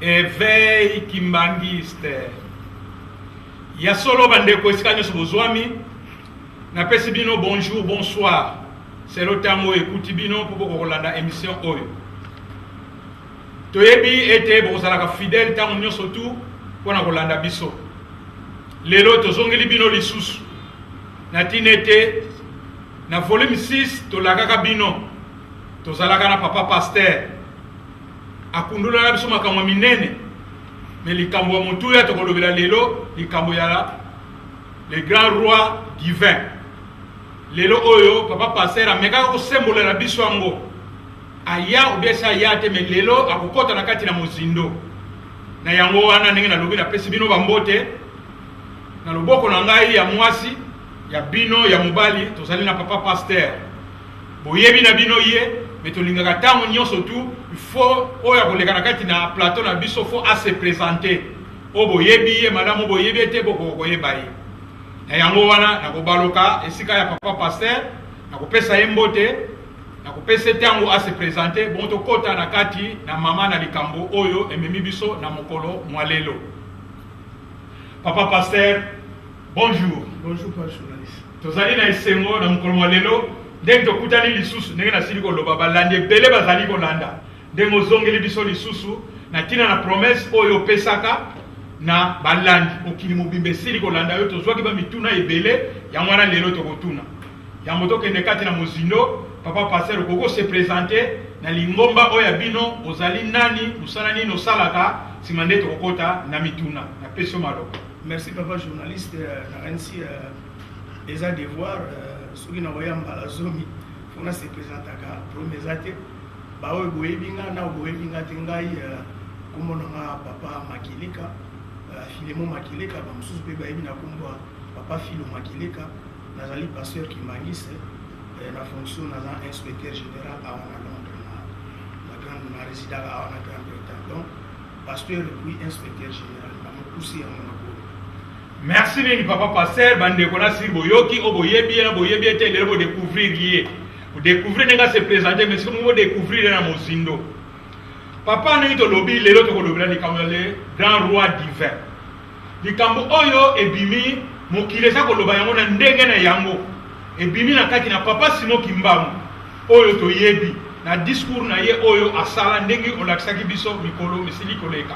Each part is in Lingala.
Éveil kimbangiste. Ya solo bandeko eskanyo sobozwami. Na pesi bino bonjour, bonsoir. C'est le temps écouti bino pour kolanda émission oyo. Toyebi ete bozalaka fidèle tant nyo surtout pour na kolanda biso. Lelo tozongeli bino lisusu. Na tinete na volume 6 tolakaka bino. Tozalaka na papa pasteur. Akundula na biso makambo minene. Mais likambo ya mutu ya tokolobela lelo likambo ya le grand roi divin. Lelo oyo papa pasteur ameka ko sembolela biso yango. Aya obesa ya te me lelo akokota na kati na mozindo. Na yango wana ndenge na lobi na pesi bino bambote. Na loboko na ngai ya mwasi ya bino ya mobali tozali na papa pasteur. Boyebi na bino ye mais tolingaka tango nyonso tout il faut oya koleka na kati na plateau na biso faut à se présenter. O boyebi ye madame boyebi ete boko koyeba ye. Na yango wana na kobaloka esika ya papa pasteur na kopesa ye mbote na kopesa tango à se présenter bon to kota na kati na mama na likambo oyo ememi biso na mokolo mwalelo. Papa pasteur, bonjour. Bonjour pas journaliste. Tozali na isengo na mokolo mwalelo. Dès que tu as lisusu ndenge na sili ko loba balande bele bazali ko landa ndenge ozongeli biso lisusu na tina na promesse oyo pesaka na balandi okili mobimbe sili ko landa yo tozwaki ba mituna ebele ya mwana lelo to kotuna ya moto kende kati na mozindo papa pasteur koko se présenter na lingomba oya bino ozali nani musala nini osalaka simande to kokota na mituna na peso maloko. Merci papa journaliste na ainsi les a devoir soki na boyamba la zomi fona se présentaka premier zate ba oyo boyebinga na boyebinga te ngai komona papa Makileka Filemon Makileka ba mususu pe bayebi na kombo papa Philo Makileka nazali pasteur Kimangise na fonction naza inspecteur général à Londres la grande résidence à la Grande-Bretagne donc pasteur puis inspecteur général na mokusi ya mona. Merci bien papa pasteur bande kona sir boyoki o boyebi na boyebi ete lelo découvrir lié. Vous découvrir nga se présenter mais si vous découvrir na mozindo. Papa ngi to lobi lelo to kolobela likambo le grand roi divin. Likambo oyo ebimi mokile sa koloba yango na ndenge na yango. Ebimi na kati na papa Simo Kimbangu oyo to yebi na discours na ye oyo asala ndenge olakisaki biso mikolo misili koleka.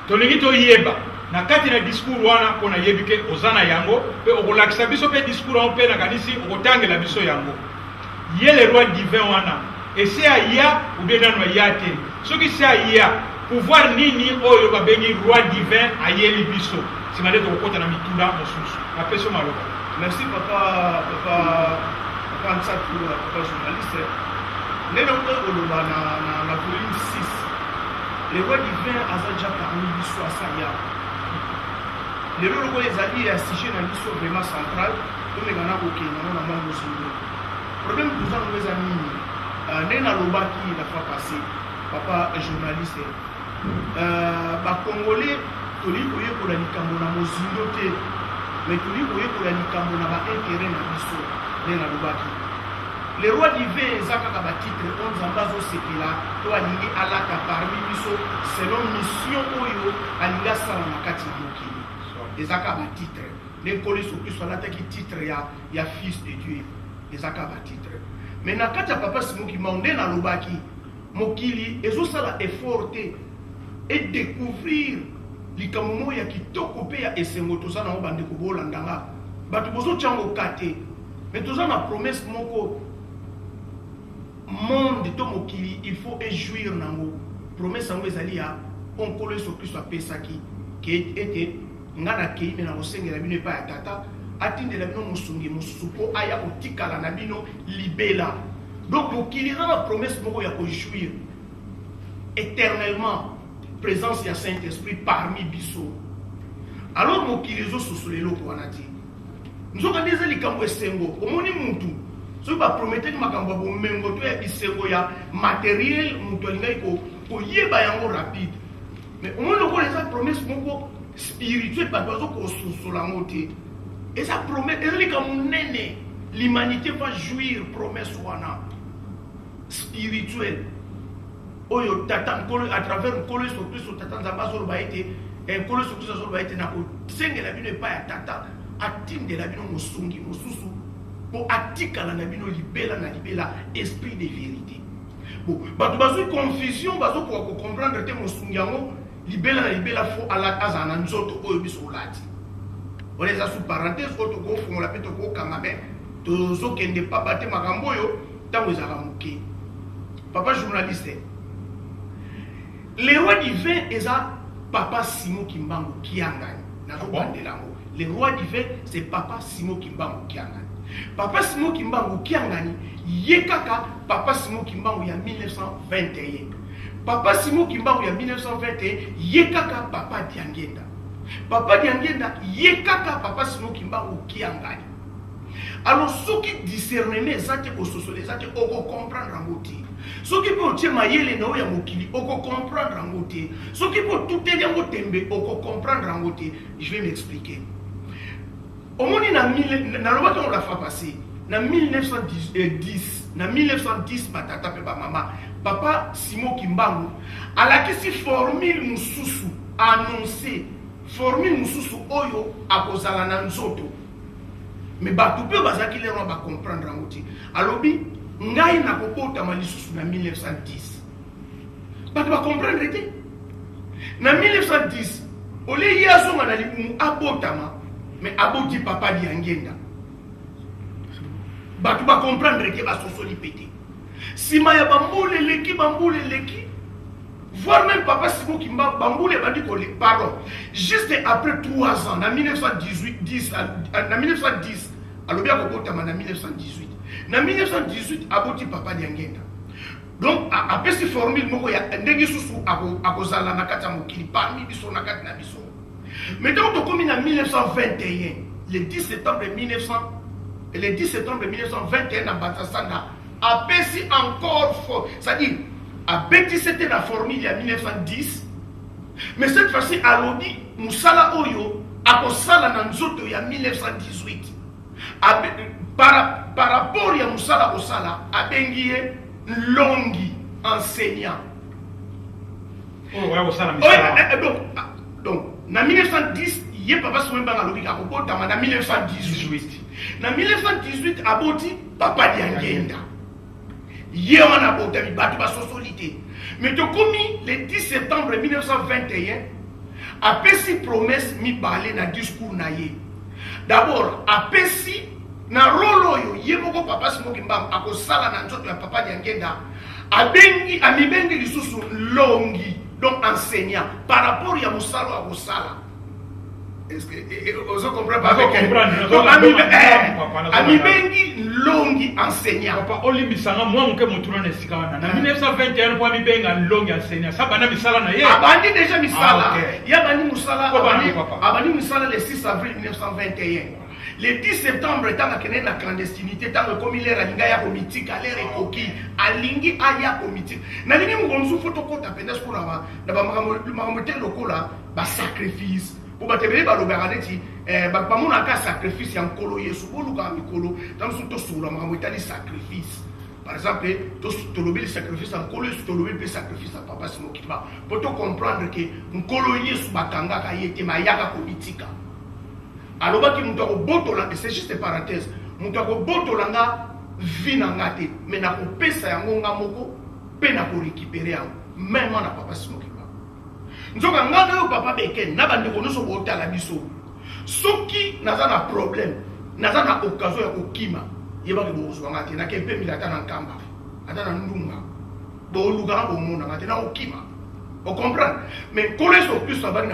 To lingi to yeba na kati na discours wana kona yebike ozana yango pe okolakisa biso pe discours on pe na kanisi okotangela biso yango ye le roi divin wana ese aya ou bien na yate soki se aya pouvoir nini oyo ba bengi roi divin ayeli biso simale to kokota na mitunda mosusu na peso maloko. Merci papa Nsatu papa journaliste lelo ko oloba na volume 6 le roi divin azaja parmi biso asaya. Les rôles que les alliés assigés dans l'histoire vraiment centrale, comme les Ghana Boké, nous avons un problème que nous avons mes amis. Néna Lobaki la fois passée, papa journaliste. Congolais, tous les pays pour la Nikambo na mozindoté, mais tous les pays pour la Nikambo na intérêt na l'histoire. Néna Lobaki. Les rois divins, Zaka Kabatitre, on zambazo sekela, to alingi alaka parmi biso, selon mission oyo, alinga sala makati moki. Les akaba titre les colis sur plus la qui titre ya fils de Dieu les akaba titre mais na kati papa Simo Kimbangu na lobaki mokili ezosala effort et découvrir likambo ya kitoko pe ya esengo tozana ngo bande ko bolandanga batu bozo tyango kate mais tozana promesse moko monde to mokili il faut éjouir nango promesse ngo ezali ya on colis sur plus pesaki qui était ngana kei mena osengela bino pa ya tata atindela bino musungi musuko aya otikala na bino libela donc mokili na promesse moko ya ko jouir éternellement présence ya Saint-Esprit parmi biso alors mokili zo sosolelo ko wanati nzoka ndeza likambo esengo omoni muntu so ba promettre makambo bo mengo to ya bisengo ya matériel muntu alingai ko yeba yango rapide mais omoni ko les promesse moko spirituel pas besoin qu'on sous la montée et ça promet et comme nene l'humanité va jouir promesse wana spirituelle oyo tata nkolo à travers nkolo Yesu tata nzambe azoloba ete nkolo Yesu azoloba ete na kosengela bino epai ya tata atindela bino mosungi mosusu po atikala na bino libela na libela esprit de vérité. Bon, bato bazwi confusion bazokoka kocomprendre te mosungi yango libela na libela fo aza na nzoto oyo biso olati. On eza sous parenthèse oyo tokofongola mpe tokokanga me tozokende papa te makambo oyo ntango ezalaka moke. Papa journaliste, le roi divin eza papa Simon Kimbangu Kiangani. Le roi divin c'est papa Simon Kimbangu Kiangani. Papa Simon Kimbangu Kiangani yekaka papa Simon Kimbangu ya 1921. Papa Simon Kimbangu ya 1921 yekaka papa Diangenda. Papa Diangenda yekaka papa Simon Kimbangu Kiangani. Alors ceux qui discernent les actes au social, les actes au comprendre en beauté. Ceux qui peuvent dire mayele na oya mokili au comprendre en beauté. Ceux qui peuvent tout aider en tembe au comprendre en beauté. Je vais m'expliquer. Au moment na loi qu'on l'a fait passer, na 1910, na 1910 patata pe ba mama, papa Simon Kimbangu a la question formule mususu annoncé formule mususu oyo akozala na nzoto. Mais bato pe bazaki le ba comprendre en beauté. Alobi ngai na kopota malisusu na 1910. Bato ba comprendre te. Na 1910, ole yazo na libumu abotama, mais aboti papa Diangenda. Bato ba comprendre ke ba sosoli pété. Sima ya bambule leki, voire même papa Simon Kimba bambule ba dit pardon. Juste après 3 ans, en 1918, en 1910, alobi akopota na 1918. Na 1918 aboti papa Diangenda. Donc après cette formule moko ya ndenge susu akozala na kati ya mokili parmi biso na kati na biso. Maintenant to komi na 1921, le 10 septembre 1921 na Batasanda apesi encore fort, c'est-à-dire abeti c'était la formule ya 1910, mais cette fois-ci alobi musala oyo akosala na nzoto ya 1918. Par rapport à Moussala Osala, abengi longi enseignant. Oh ouais, Osala donc, en 1910, il y a papa Simon Kimbangu qui a reporté en 1918. En 1918, aboti papa Diangenda. Il y a un aboti batu solité. Mais to komi le 10 septembre 1921, apesi promesse mi balé na discours na ye. D'abord, apesi na rolo yo yemoko papa Simon Kimbangu akosala na nzoto ya papa Diangenda abengi amibengi lisusu longi, donc enseignant par rapport ya musalo akosala. Est-ce que vous comprenez pas? Amibengi longi enseignant. Papa oli misanga moi nke mutuna na sika wana. Na 1921 kwa mibenga longi enseignant. Ça bana misala na ye. Abandi déjà misala. Ya bani musala abandi misala le 6 avril 1921. Le 10 septembre, tant que la clandestinité, tant que comme il est à l'ingaya politique, à l'air coquille, à l'ingi aya politique. N'a pas de photocopie à peine pour la mamoté locola, bas sacrifice. Pour battre les baloberanetti, bah mon cas sacrifice en colo yesu, ou luka mikolo, dans son tour la mamoté des sacrifices. Par exemple, tu le sacrifice en colo, tu le sacrifice à papa Simon Kimbangu. Pour te comprendre que un colo yesu batanga kayete mayaga politique. Alors, c'est juste une parenthèse. Je vie nangate, mais na kopesa yango ngamoko, pe na ko récupérer yango. Même na papa Simon Kimbangu. Nzoka nganga yo papa beken na bande ko noso bota la biso. Soki naza na problème, naza na occasion ya kokima, yeba ke bozo ngate na kempe milata na nkamba. Ata na ndunga. Bo luga bo mona ngate na okima. Vous comprenez? Mais quand les gens plus savoir les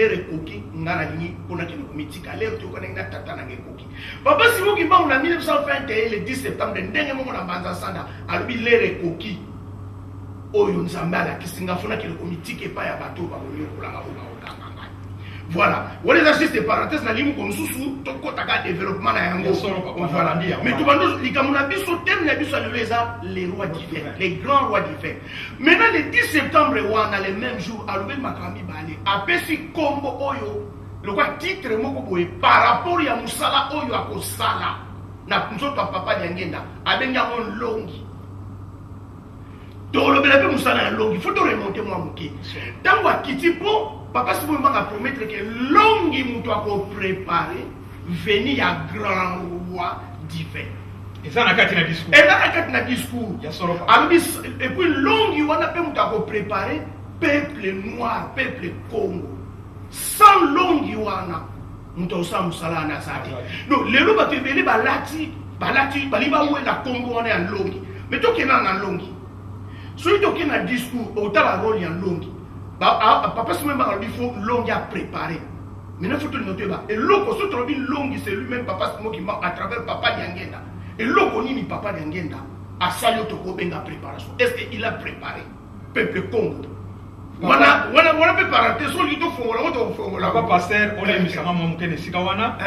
recoquis, on a la ligne pour la mythique, à l'air de connaître Tata Nangekoki. Papa Simon Kimbangu en 1921, le 10 septembre, dernier moment en Banzasanda, a lui les recoquis. Oh, yon zambala, qui s'engafona qui le mythique et pas à bateau, par le voilà. Voilà les astuces de parenthèses, la ligne comme sous tout côté développement à Yango. Voilà. Mais tout le monde, les Kamunabi sont les rois divins, les grands rois divins. Maintenant, le 10 septembre, on a le même jour, à l'ouvel Makami Bale, à Pessi Kombo Oyo, le roi titre Mokoboe, par rapport à Moussala Oyo à Kosala, na Papa Diangenda, à Benyaron Longi. tolobela pe musala ya longi faut remonter moi moke tango akiti po papa Simon m'a promettre que longi muto ako préparer venir ya grand roi divin. Et ça n'a qu'à tenir discours. Et ça n'a qu'à tenir discours. Et puis longi wana pe muto ako préparer peuple noir, peuple Congo. Sans longi wana muto sa musala na sati. Donc lelo ba tebele balati baliba wena Congo wana ya longi. Mais to kena na longi. Celui qui a un discours, autant la rôle en longue. Papa, c'est même il faut longue à préparer. Maintenant, il faut le noter. Et l'autre, ce qui est longue, c'est lui-même, papa, c'est moi qui m'a à travers papa Yangenda. Et l'autre, il papa Yangenda. À ça, il y a une préparation. Est-ce qu'il a préparé peuple Congo? Voilà, préparé. C'est lui qui fait la papa, pasteur, on est mis à mon kene sikawana.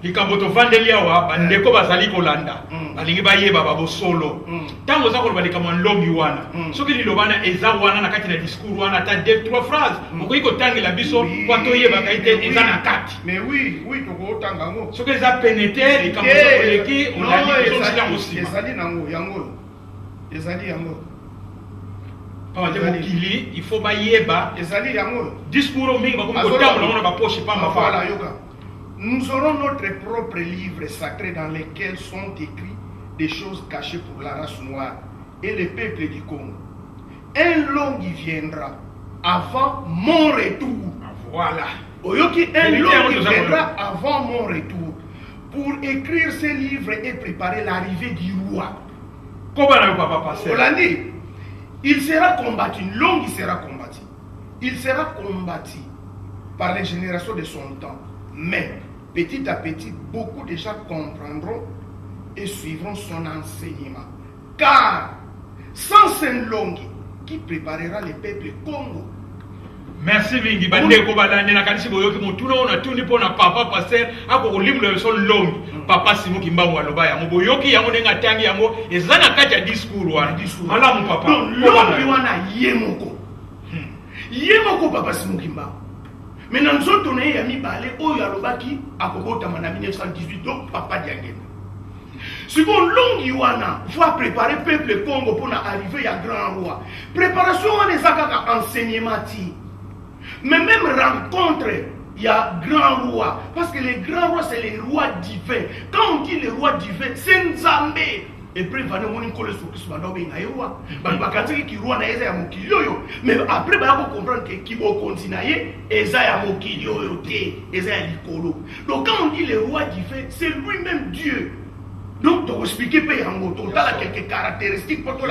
Likamboto vandelia wa bandeko bazali kolanda balingi bayeba babo solo tango za kolba likamo longi wana soki lilobana eza wana na kati na discours wana ta deux trois phrases okoki kotangela biso kwa toyeba kaite eza na kati mais oui to kotanga ngo soki eza pénétrer likambo za koleki olandi eza aussi ezali yango Papa de mokili il faut bayeba ezali yango discours mingi bakomi kotambola ngona ba poche pamba voilà yoka. Nous aurons notre propre livre sacré dans lequel sont écrits des choses cachées pour la race noire et le peuple du Congo. Un long qui viendra avant mon retour. Voilà. Oyoki, un long qui viendra avant mon retour pour écrire ces livres et préparer l'arrivée du roi. Comment n'a pas passé? Il sera combattu, long il sera combattu. Il sera combattu par les générations de son temps. Mais petit à petit, beaucoup de gens comprendront et suivront son enseignement. Car sans Saint-Longi, qui préparera le peuple Congo. Merci Vingi. Bandeko balande na kanisi boyoki mutuna ona tuni pona papa pasteur ako kolimula son longi papa Simon Kimbangu aloba yango boyoki yango nenga tangi yango ezana kati ya discours wana malamu papa longi wana yemoko yemoko papa Simon Kimbangu. Maintenant, nous avons donné à Mibale, Oyo Alobaki, à Kogota en 1918, donc Papa Diangena. Si vous long Yuana, il faut préparer le peuple Congo pour arriver à grand roi. Préparation, on est à enseignement. Mais même rencontre, il y a grand roi. Parce que les grands rois, c'est les rois divins. Quand on dit les rois divins, c'est Nzambé. Et puis, il va y avoir une colère sur Christ. Mais après, il va comprendre que qui va continuer, donc quand on dit le roi divin, c'est lui-même Dieu. Donc, tu vas expliquer quelques caractéristiques pour toi.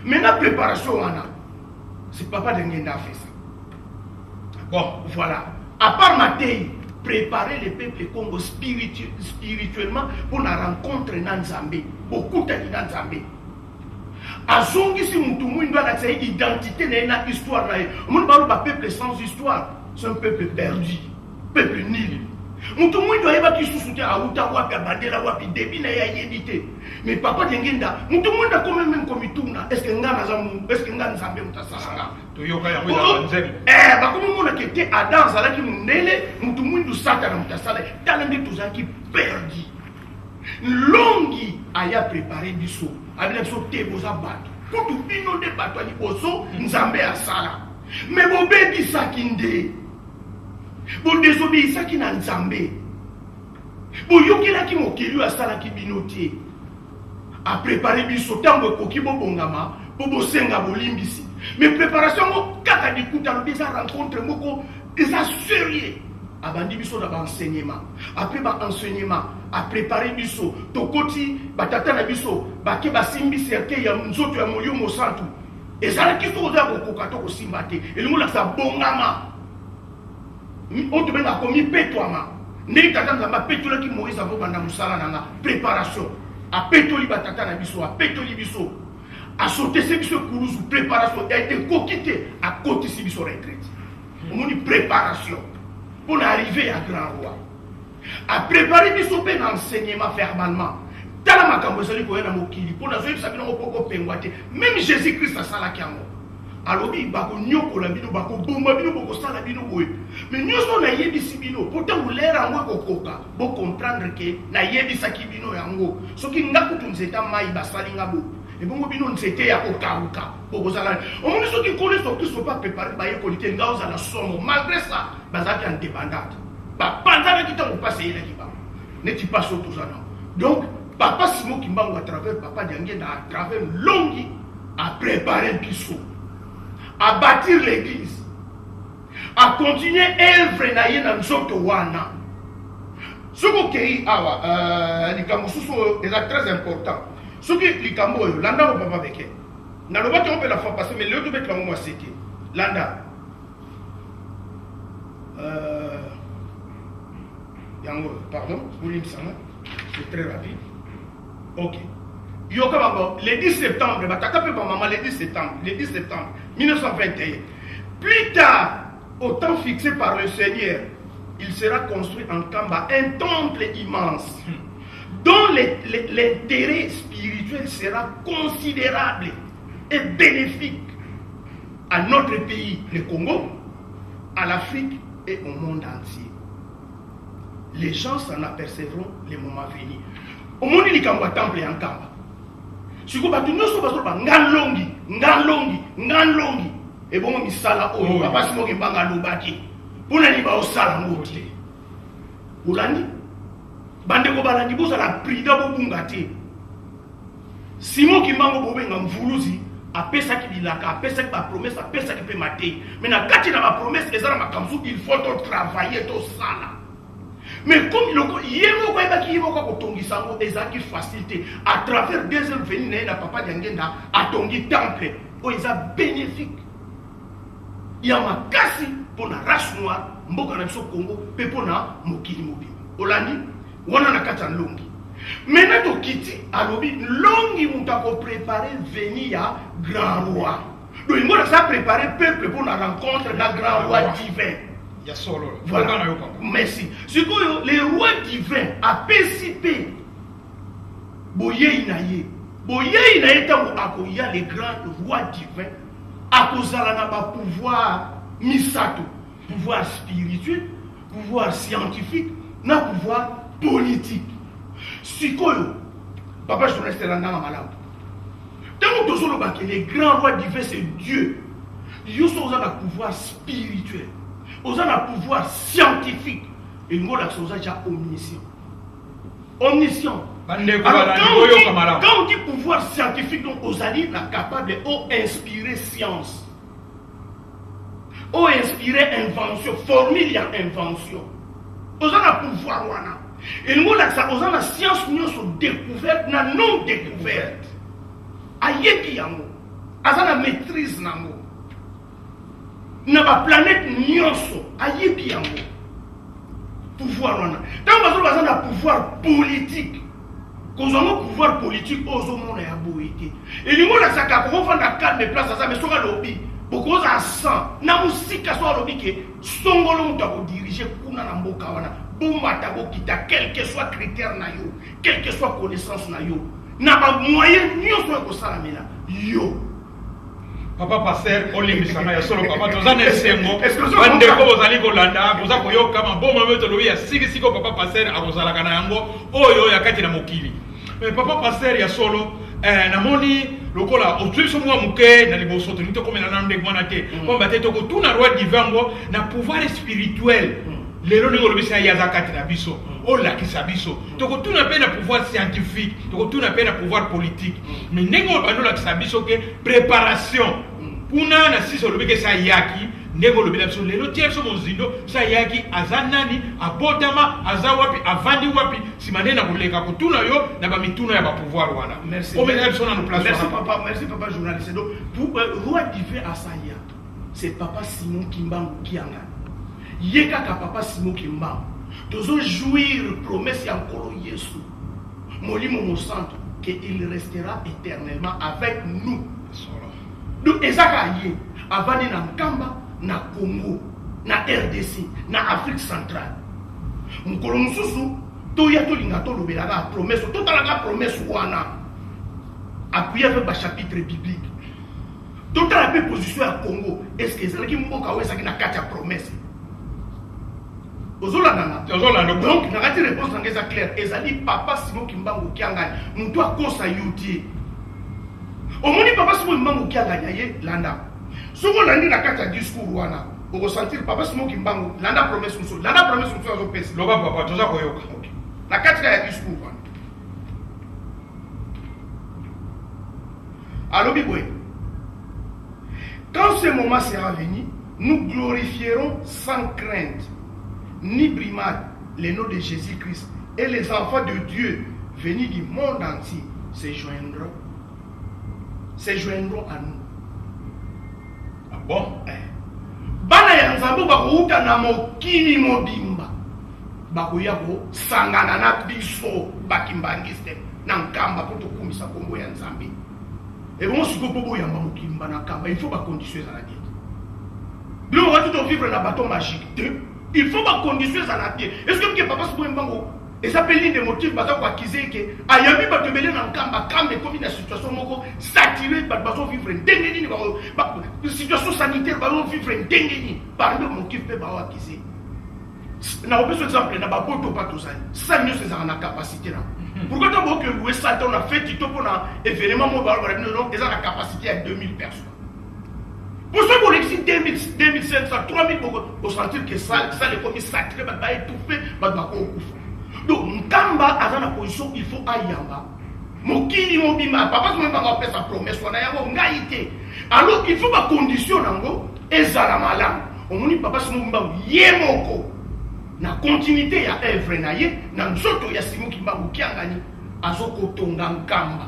Maintenant, préparation, c'est Papa Dengenda a fait ça. Bon, voilà. À part Mattei, préparer le peuple Congo spirituellement pour la rencontre Nanzambé. Beaucoup de Nanzambé. Azongi si Moutoumou doit avoir une identité dans une histoire. On ne parle pas peuple sans histoire. C'est un peuple perdu. Peuple nul. Moutoumou doit y avoir qui soutient à Outawa, à Bandela, à Débit, à Yédité. Mais papa Dengenda, Moutoumou a quand même comme Touna. Est-ce que Nanzambé ou Tassanga? Comme on a été Adam, ça qui nous nele, Moutoumou Satan, Moutasala, Talamé Touzan qui perdu. Longi aya préparé du saut. Avec le saut Teboza Bato. Pour tout bino de Bato, Oso, Nzambe Asala. Mais mon bébé Sakinde. Bon désobéi Saki na Nzambe. Bon yokela ki mokelu Asala ki binote. A préparé du saut, tango koki bongama, bobo senga bolimbisi. Mais préparation, kaka di kuta des rencontres, moko, des sérieux. Abandi biso na enseignement. Après ba enseignement, a préparé biso, tokoti, batata na biso, bake basimbi cercle ya nzoto ya moyo mosantu. Et ça qui sont là au kokato ko simbate. Et le monde ça bongama. On te benga komi petwama. Ndeki tata nzamba petola ki Moïse avo banda musala nanga préparation. A petoli batata na biso, a petoli biso. A sauter ce biso kuruzu préparation a été coquité à côté si biso retraite. On dit préparation pour arriver à grand roi. A préparer biso ben enseignement verbalement. Tala makambo ezali ko yana mokili pour na zoyi sabina moko pengwate. Même Jésus Christ a sala kiango. Alobi bako nyoko la bino bako bomba bino boko sala bino boye. Mais nyoso na yebisi bino pourtant vous lera ngo kokoka bo comprendre que na yebisa ki bino yango. Soki ngakutu nzeta mai basali ngabo. et bon bino nzete ya kokauka bokozala omoni soki kole soki so pas préparé ba yekolite ngao za la somo malgré ça bazaki indépendante ba panza na kitango passer la kiba neti pas auto zana donc papa Simon Kimbangu à travers papa Diangé à travers Longi a préparé le biso à bâtir l'église à continuer œuvre na ye na nzoto wana soko kei awa likambo susu est très important soki likambo oyo landa ko papa beke na lobaki on peut la fois passer mais le to mettre la moi c'était landa yango pardon William Sama c'est très rapide. Ok. Yoka Bango, le 10 septembre, le 10 septembre 1921. Plus tard, au temps fixé par le Seigneur, il sera construit en Kamba un temple immense dont l'intérêt spirituel sera considérable et bénéfique à notre pays, le Congo, à l'Afrique et au monde entier. Les gens s'en apercevront les moments venus. Au monde il y a un temple en Kamba. Si vous avez nganlongi, et bon, il sala o, papa si vous avez lobaki. Pour n'aller pas au salangoti. Oulani, bande ko balandi bosa la prida bo bungati. Simon qui mango bobe ngam vuluzi, apesa ki bilaka, apesa ki ba promesse, apesa ki pe maté. Mais na kati na ba promesse ezala makamsu, il faut travailler to sala. Mais comme il y a des facilité à travers deuxième venue na papa Diangenda à tongi temple où ils ont bénéfique. Il y a ma kasi pour la race noire, mboka na biso Congo, pe pour na mokili mobile. Olani, wana na kata longi. Maintenant to kiti alobi longi muta ko préparer venir ya grand roi. Donc il m'a préparé peuple pour la rencontre d'un grand roi divin. Voilà. Merci. Ce que les rois divins a participé. Boye inaye. Boye inaye tango akoya les grands rois divins. Akozala na ba pouvoir misato, pouvoir spirituel, pouvoir scientifique, na pouvoir politique. Sikoyo, papa journaliste là na malamu. Tango tozolo ba que les grands rois divins c'est Dieu. Yo so za na pouvoir spirituel. Ils ont un pouvoir scientifique. Et nous, là, sont déjà omniscients. Omniscients. Alors, quand on dit pouvoir scientifique, donc, aux alliés, sont capables d'inspirer science. Inspirer invention. Formule à invention. Ils ont un pouvoir. Et nous, là, ils ont la science, nous sommes découvertes, non découvertes. Aïe, ils ont la maîtrise. Na ba planète nyonso ayebi yango pouvoir wana tant bazo na pouvoir politique kozongo pouvoir politique ozo mona ya boité et lingo la saka ko fanda calme place ça mais soka lobi boko za 100 na musika so lobi ke songolo muta ko diriger kuna na mboka wana bomata ko kita quel que soit critère na yo quel que soit connaissance na yo na ba moyen nyonso ko sala mena yo Papa passer olimbisana ya solo papa tozana esengo bande ko bozali kolanda boza koyoka maboma meto lobi ya siko papa passer akozala kana yango oyo ya kati na mokili mais papa passer ya solo namoni lokola otuiso mwa muke na liboso to nito komela na ndeko mwana te ko bateto ko tuna roi divango na pouvoir spirituel lelo ningo lobisa ya zakati na biso ola kisabiso to ko tuna pe na pouvoir scientifique to ko tuna pe na pouvoir politique mais ningo banola kisabiso ke préparation puna na siso lobike sa yaki ndego lobela biso lelo tierso mozindo sa yaki azanani abotama azawapi avandi wapi simane na koleka ko tuna yo na ba mituna ya ba pouvoir wana merci o mena biso na no place merci papa journaliste donc pour roi divin asaya c'est papa Simon Kimbangu Kianga yeka ka papa Simon Kimbangu tozo jouir promesse ya nkolo Yesu molimo mo santo que il restera éternellement avec nous. Donc ezaka yé avani na Nkamba na Congo na RDC na Afrique centrale mukolo mususu to ya to linga to lobela ka promesse to talaka promesse wana appuyé avec ba chapitre biblique to tala pe position ya Congo est-ce que ezalaki mboka wesa ki na kati ya promesse ozolanda donc na kati réponse ngeza claire ezali papa Simon Kimbangu Kianga mutu akosa yuti omoni papa Simon Mbangu qui a gagné landa soko landi na kati ya discours wana oko sentir papa Simon Mbangu landa promesse muso azo pesa loba papa toza koyoka na kati ya discours wana alobi boye quand ce moment sera venu nous glorifierons sans crainte ni brimade le nom de Jésus-Christ et les enfants de Dieu venus du monde entier se joindront à nous. Ah bon? Bana ya nzambo bakouta na mokili mobimba bakoya ko sangana na biso bakimbangiste na nkamba pour to kumisa kombo ya nzambe. Et bon siko pobo ya mokimba na kamba il faut ba conditions à la vie. Bilo on va tout vivre na bâton magique. Il faut ba conditions à la vie. Est-ce que papa Simon Mbangu et ça peut l'un des motifs parce qu'on acquise que ayami batembele na nkamba kambe comme une situation moko saturée bazo vivre ndengeni ba situation sanitaire bazo vivre ndengeni par le motif pe ba acquise na obeso exemple na ba poto patozali ça mieux c'est na capacité là pourquoi tu vois que louer ça on a fait tito pour un événement mo ba non ils ont la capacité à 2000 personnes pour ceux qui ont réussi 2500 3000 pour sentir que ça les commis saturé ba étouffé ba kufa. Donc, Nkamba a dans la position, il faut ayamba. Mokili mobima, papa se m'a fait sa promesse, on a yango ngaïté. Alors, il faut ma condition nango, ezala malam. On m'a dit papa se m'a yemoko. Na continuité ya œuvre na ye, na nzoto ya simu ki mbangu kiangani, azoko tonga Nkamba.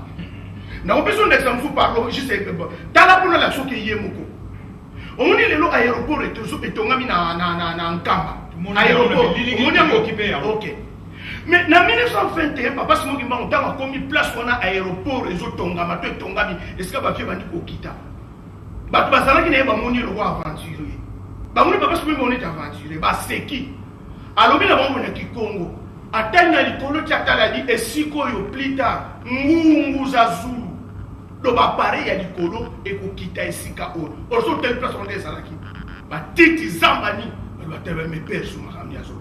Na on besoin d'exemple sous parlo, je sais que tala pour la soke yemoko. On dit le aéroport et tongami na Nkamba. Aéroport, on est occupé. OK. Mais en 1921, papa Simon Mbangu a commis place on a aéroport et autres tongama to tongami est-ce que ba fi bandi ko kita ba ba sala ki ne ba moni le roi aventuré ba moni papa Simon Mbangu est aventuré ba seki alobi na bango na Kikongo atanga likolo ti atala di esiko yo plus tard ngungu za zulu do ba pare ya likolo e ko kita esika o also tel place on est salaki ba titi zambani ba tebe me perso ma ramia zo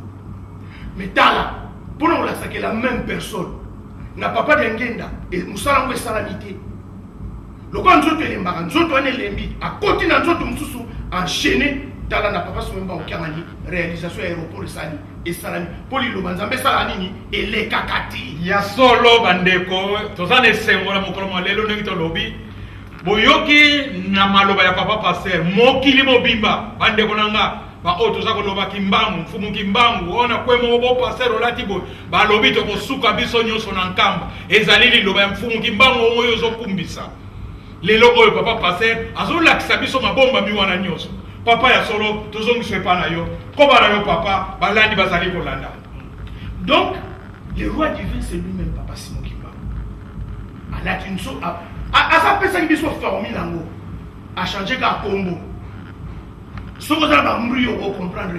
mais tala pour nous, c'est la même personne. N'a pas d'engenda et nous sommes en salamité. Le quand nous sommes les marins, nous sommes les limbi, à côté de nous sommes enchaînés dans la papa se même en réalisation aéroport et salami. Pour les lobanzambe salami et les kakati. Ya solo bandeko, tozane sengo la mokolo lelo nengito lobby. Boyoki na maloba ya papa passer, mokili mobimba, bandeko nanga. Ba otoza koloba kimbangu mfumu kimbangu ona kwemo bo pasero latibo ba lobi to kosuka biso nyoso na nkamba ezalili loba ya mfumu kimbangu oyo zokumbisa lelo oyo papa passer azolakisa biso mabomba miwana nyoso papa ya solo tozongiswe pa na yo koba na yo papa balandi bazali kolanda. Donc le roi divin c'est lui-même papa Simon Kimbangu a une chose à sa personne biso formule nango a changé ka combo. Ce que vous avez comprendre,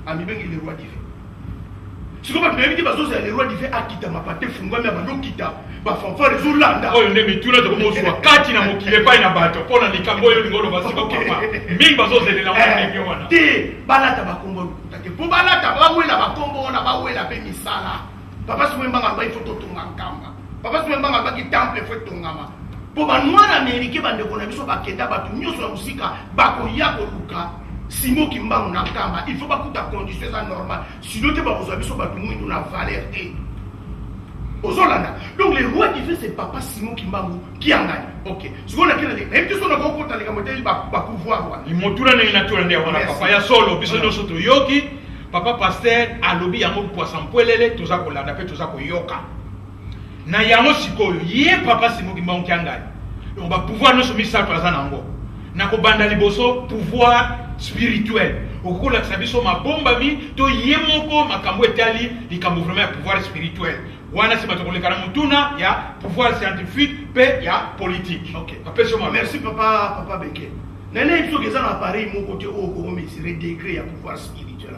ami bengi le roi divin. Ce que vous avez dit, c'est le roi divin a quitté ma patte, funga mais abandon quitta. Ba fanfare Zolanda. Oh, ne me tuna de mo soit kati na mokile pa ina bato. Pona likambo yo ngolo basi ko papa. Mingi bazo zele na mwana wana. Te balata ba kombo. Take po balata ba wela ba kombo na ba wela pe misala. Papa se mbanga ba ifo totunga nkamba. Papa se mbanga ba ki temple fo tongama. Po ba noir américain bande ko na biso ba kenda ba tu nyoso ya musika ba ko ya ko luka. Simon Kimbangu na Nkamba, il faut pas que ta condition soit normale. Sinon, tu vas vous habiller sur la valeur. Donc, le roi qui fait, c'est papa Simon Kimbangu qui en gagne. Ok. Ce qu'on a dit, même si on a compris les gamins, il va pouvoir. Il m'a tout donné naturel. Papa ya solo, biso no soto yoki. Papa pasteur alobi yango poisson poelele, tout ça ko landa pe tout ça ko yoka. Na yango sikoyo, ye papa Simon Kimbangu qui en gagne. On va pouvoir nous soumettre ça présent nango. Na ko banda liboso pouvoir spirituel. Okola sabiso mabomba mi to yemoko makambo etali likambo vraiment pouvoir spirituel. Wana si batokole kana mutuna ya pouvoir scientifique pe ya politique. OK. Merci papa Beke. Nene il faut que ça appareil mon côté au ko mesurer degré ya pouvoir spirituel.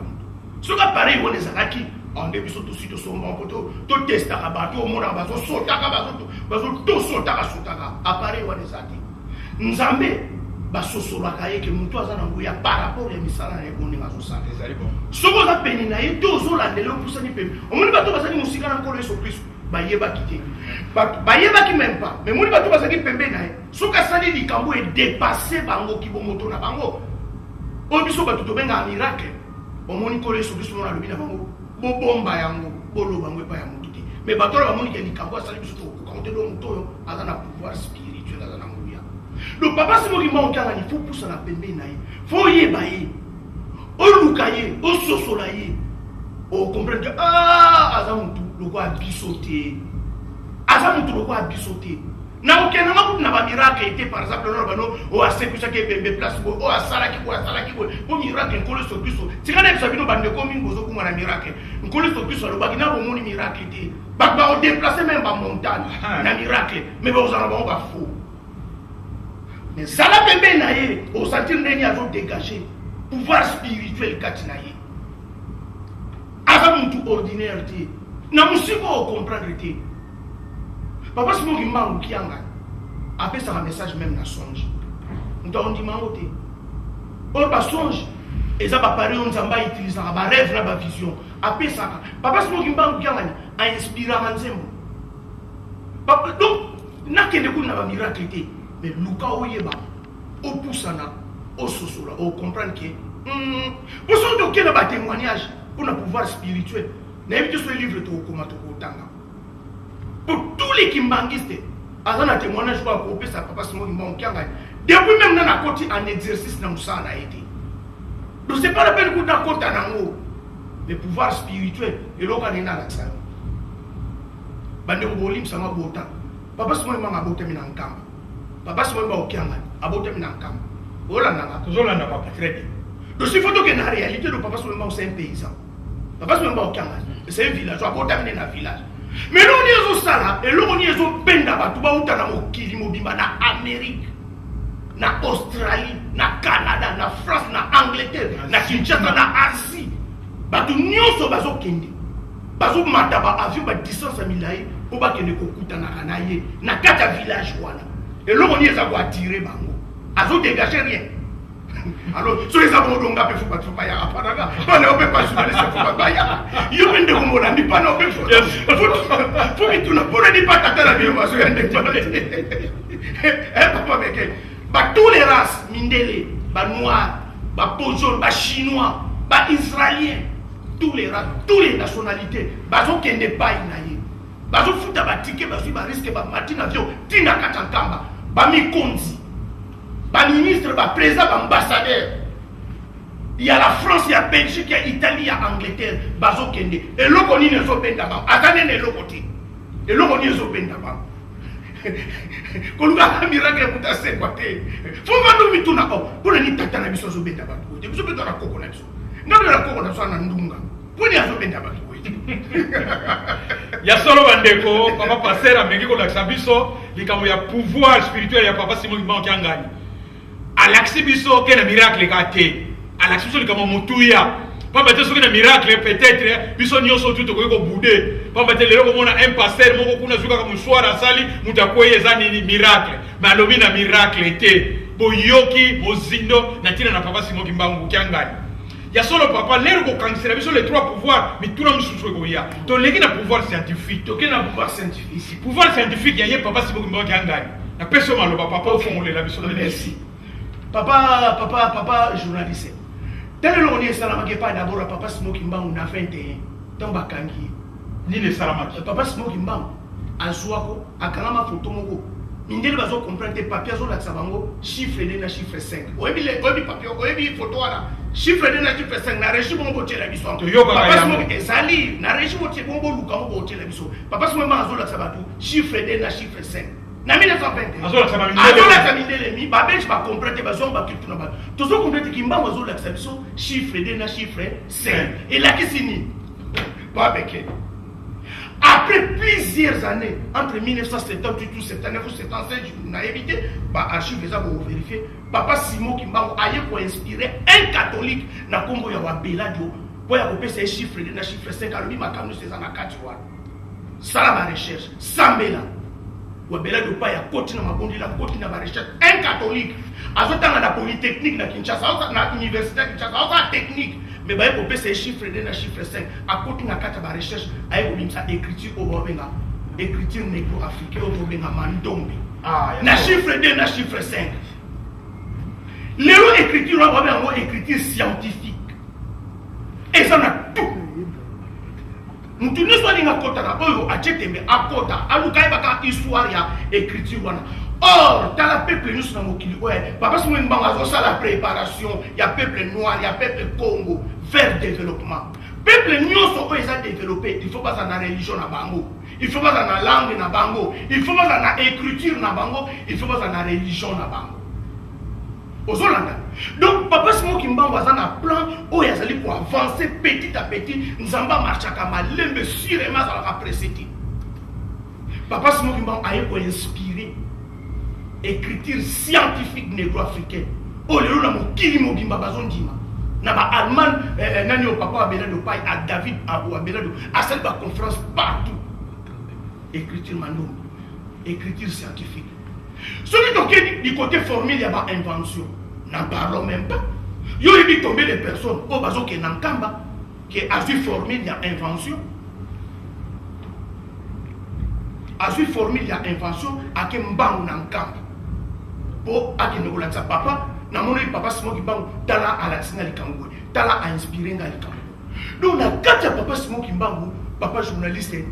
Ce que appareil on les akaki en début surtout si to somba poto to testa ka bato mo na bazo sota ka bazo to sota ka sota ka appareil on les akaki. Nzambe basosola kaye ke mutu azana nguya par rapport ya misala na eboni ngazosala ezali bon soko za peni na ye to zolandela opusani pembe omoni bato bazali musika na nkolo yesu kristo bayeba kité bayeba ki même pas mais moni bato bazaki pembe na ye soka sali likambo e dépasser bango ki bomoto na bango o biso bato to benga miracle omoni kole so biso na lobina bango bo bomba yango bolo bango pa ya mutu te mais bato ba moni ke likambo sali biso to ko konte do muto yo azana pouvoir spirituel azana nguya donc papa simo ki mo kanga ni faut poussa na pembe na ye faut yeba ye o lukaye o sosola ye o comprendre que azamutu loko abisoté azamutu loko abisoté na okena makutu na ba miracle était par exemple no bano o asekusa ke bembe place bo o asala ki bo miracle nkolo so biso tikana biso bino bande ko mingo zo kuma na miracle nkolo so biso lo bagina bo moni miracle te ba o déplacer même ba montagne na miracle mais ba ozana ba faux mais sala bembe na ye o sentir ndeni azo dégager pouvoir spirituel katina ye azamutu ordinaire te na musibo o comprendre te papa simo ki mbangu kianga apesa un message même na songe nto ndi mango te o ba songe eza ba pare on zamba utiliser ba rêve na ba vision apesa papa simo ki mbangu kianga ni a inspire nzembo papa donc nakende kuna ba miracle te mais luka oyeba o poussana o sosola o comprendre que pour ça donc il y a ba témoignage pour le pouvoir spirituel n'invite ce livre to comment to tanga pour tous les kimbangistes azana témoignage kwa ko pesa papa simo ngimba kyanga depuis même na koti en exercice na musana été donc c'est pas la peine que na kota nango le pouvoir spirituel et loka nina la tsana bande ko bolim sama bota papa simo ngimba bota mina nkamba papa simo ngimba kyanga abota mina nkamba ola nanga tozolanda papa très bien donc il faut que na réalité le papa simo ngimba c'est un paysan papa simo ngimba kyanga c'est un village abota mina na village. Mais nous, nous sommes là, et nous sommes là, nous sommes na Amérique, na Australie, na Canada, na France, na Angleterre, na Kinshasa, na Asie. Nous sommes là, nous sommes là, avion ba distance à Milaï, pour que nous soyons na quatre villages. Et nous sommes là, attirer bango. Azo dégager rien. Alors, sur les abondons, il faut pas trouver à Panaga. On ne peut pas jouer ça pour pas ya. Il y a une de mon ami, pas non plus. Faut que tu ne pourrais pas t'attendre la violence. Papa, mais tous les races, Mindele, Noirs, Pojon, Chinois, Israéliens, tous les races, toutes les nationalités, Bazo qui n'est pas inaïe. Bazo fout à ticket, Bazo risque de matin avion, Tina Katankamba, Bami Konzi. Ministre, président, ambassadeur. Il y a la France, il y a la Belgique, il y a l'Italie, il y a l'Angleterre, Bazo Kende. Et l'eau qu'on y est au Bendaba. Attendez l'eau côté. Et l'eau qu'on y est au Bendaba. Quand on a un miracle, on a fait quoi? Faut pas nous mettre là. Pour les Tata na biso au Bendaba. Vous pouvez dans la coconut. Non, la coconut, on a un ndunga. Pour les au Bendaba. Il y a solo bandeko, papa passer à Mekiko la Sabiso, il y a pouvoir spirituel, il y a papa Simon qui a gagné. À l'axibiso, qu'il y a un miracle gâté. À l'axibiso, il y a un motouya. Pas mettre sur un miracle, peut-être, biso nyo so tout ko boudé. Pas mettre le ko mona un pasteur, moko kuna suka comme soir à sali, mutakoye zani miracle. Mais alobi na miracle était. Boyoki, mozindo, na tina na papa Simon Kimbangu qui a gagné. Il y a solo papa, l'air au cancer, il y a les trois pouvoirs, mais tout le monde se trouve. Donc, il y a un pouvoir scientifique. Donc, il y a un pouvoir scientifique. Pouvoir scientifique, il y a un papa qui a gagné. La personne, le papa, au fond, la mission de merci. Papa, journaliste. Tel que l'on est salamaki, pas d'abord, papa Smoky Mbang, on a 21 ans. Bakangi. Ni les salamaki. Papa Smoky Mbang, à Zouako, à Kalama Fotomoko. Indel bazo comprendre tes papiers sur la sabango, chiffre de na chiffre 5. Oyebi papier, oyebi photo là. Chiffre de na chiffre 5 na régime bon boté la biso. Papa Smoky ezali na régime boté bon luka bon boté la biso. Papa Smoky mazo la sabatu, chiffre de na chiffre 5. Na 1920. Azo la samindele mi, ba bench ba comprendre bazo ba kitu na ba. Tozo comprendre ki mba mazo la sabiso, chiffre de na chiffre 5. Et là qui signe pas beke. Après plusieurs années, entre 1978 ou 79 ou 75, on a évité, archive les a vérifié, papa Simon qui m'a inspiré un catholique na Congo ya Beladio pour y avoir ces chiffres de na chiffre 5 à lui ma camus c'est en 4 jours. Ça la recherche, Sambela. Wa Beladio pas ya continue ma bondi la continue ma recherche un catholique. Azotanga na polytechnique na Kinshasa, na université Kinshasa, na technique. Mais bah, il faut ces chiffres de na chiffre 5. À côté de la carte de recherche, il y a une écriture au Bobenga. écriture négro-africaine au Tobenga Mandombe. Na chiffre 2, na chiffre 5. L'élo écriture, on va avoir écriture scientifique. Et ça n'a tout. Nous ne sommes pas kota na oyo achetembe akota alukai baka histoire ya écriture wana. Or, dans la peuple nous sommes mokili ouais, papa si mwenga bazo ça la préparation, il y a peuple noir, il y a peuple Congo vers développement. Peuple nyonso oyo eza développé, il faut pas na religion na bango. Il faut pas na langue na bango, il faut pas na écriture na bango, il faut pas na religion na bango. Ozolanda. Donc papa Simon Kimbangu a un plan où il y pour avancer petit à petit. Nous allons marcher comme lembe sûrement dans la précédente. Papa Simon Kimbangu a pour inspirer écriture scientifique négro-africaine. Oh le na mokili mobimba bazondima. Na ba Allemagne nani au papa Abelado Pai à David Abou Abelado à cette conférence partout. Écriture manou, écriture scientifique. Celui qui est du côté formel, il y a pas invention. N'en parlons même pas. Il y a eu tomber des personnes au bazo qui est Nankamba, qui a vu formel, il y a invention. A vu formel, il y a invention, à qui mbang Nankamba. Pour à qui ne sa papa, n'a mon papa Simon Kimbangu, tala à la tina Likangwe, tala a inspiré dans Likangwe. Donc la carte papa Simon Kimbangu, papa journaliste,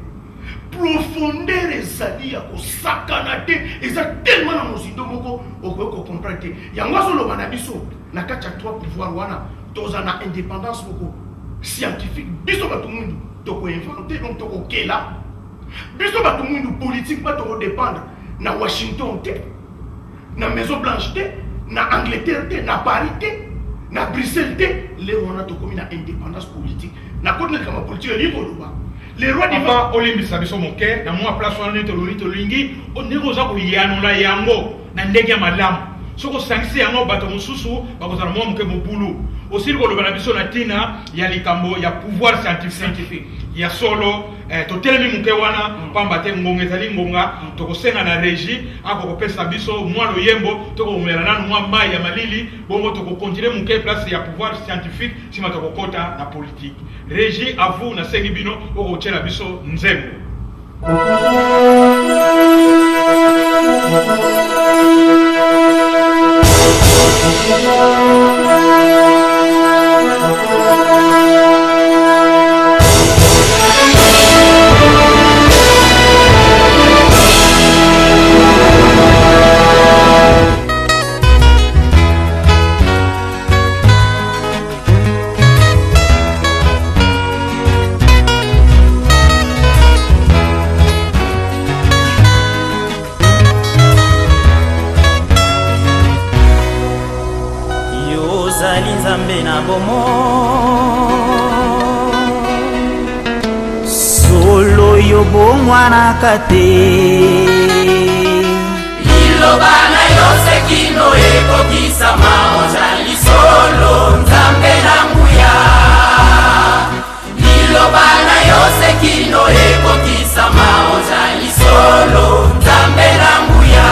profondeur ezali ya kosakana te eza tellement na mozindo moko okoki comprendre te yango azoloba na biso na kati ya trois pouvoir wana toza na indépendance moko scientifique biso bato mwindu tokoinvente donc tokokela biso bato mwindu politique ba tokodépendre na Washington te na Maison Blanche te na Angleterre te na Paris te na Bruxelles te leo wana tokomi na indépendance politique na kotele kama politique elikoloba. Les rois d'Ivoire, Olimbisa biso moke, na moi place wana to lingi, onegoza ko yanola yango na ndenge ya malamu. Soko sangisi yango bato mususu bakozala moi moke mobulu. Aussi ko lobana biso na tina ya likambo ya pouvoir scientifique. Ya solo totelemi moke wana pamba te ngonga ezali ngonga tokosenga na régie akokopesa biso moi loyembo tokomela nanu moi mai ya malili bongo tokokontinue moke place ya pouvoir scientifique sima tokokota na politique. Régie à vous na sengi bino okotiela biso nzembo. Solo yo bomwana kate Liloba na yose kino eko kisama ojali solo nzambe na nguya Liloba na yose kino eko kisama ojali solo nzambe na nguya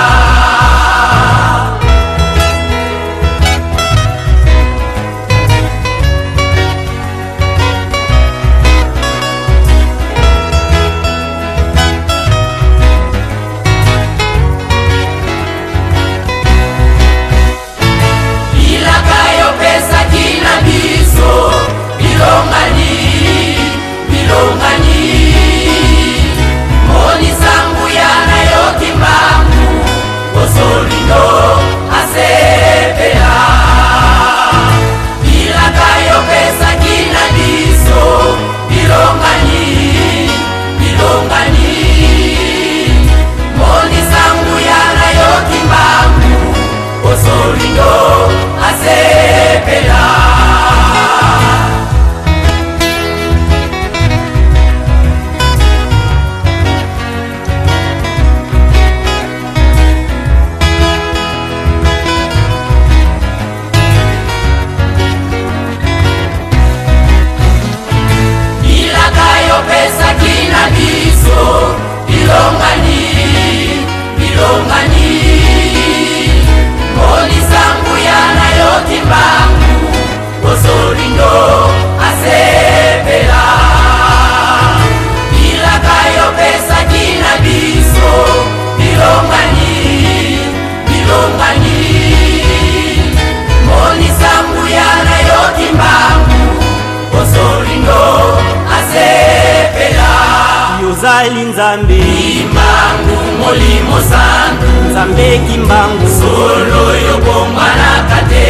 Ozali Nzambe Kimbangu Molimo Santu Nzambe Kimbangu Solo yobongwa na kate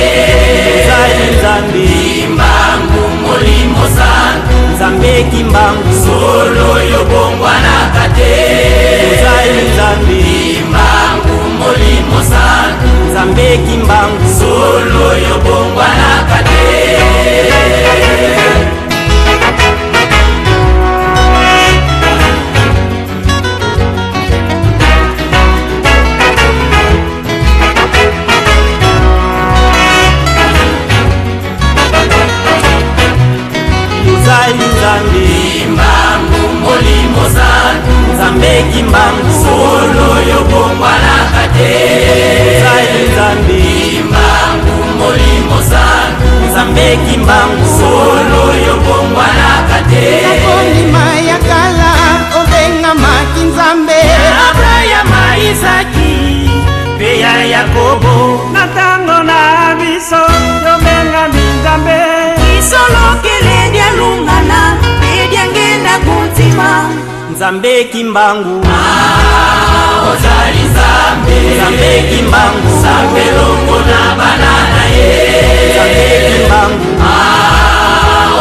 Ozali Nzambe Kimbangu Molimo Santu Nzambe Kimbangu Solo yobongwa na kate Ozali Nzambe Kimbangu Molimo Santu Nzambe Kimbangu Solo yobongwa na kate Kimbangu Molimo Santu Nzambe Kimbangu Solo yobongwa na kate Ozali Nzambe Kimbangu Molimo Santu Nzambe Kimbangu Solo yobongwa na kate Nakondima ya kala obenga maki Nzambe Abrahama Isaki pe ya Yakobo natango na biso obenga Nzambe Isolo keledi alungana pedi angenda kuntima Nzambe Kimbangu Ozali Nzambe Nzambe Kimbangu Nzambe longo na banana ye Nzambe Kimbangu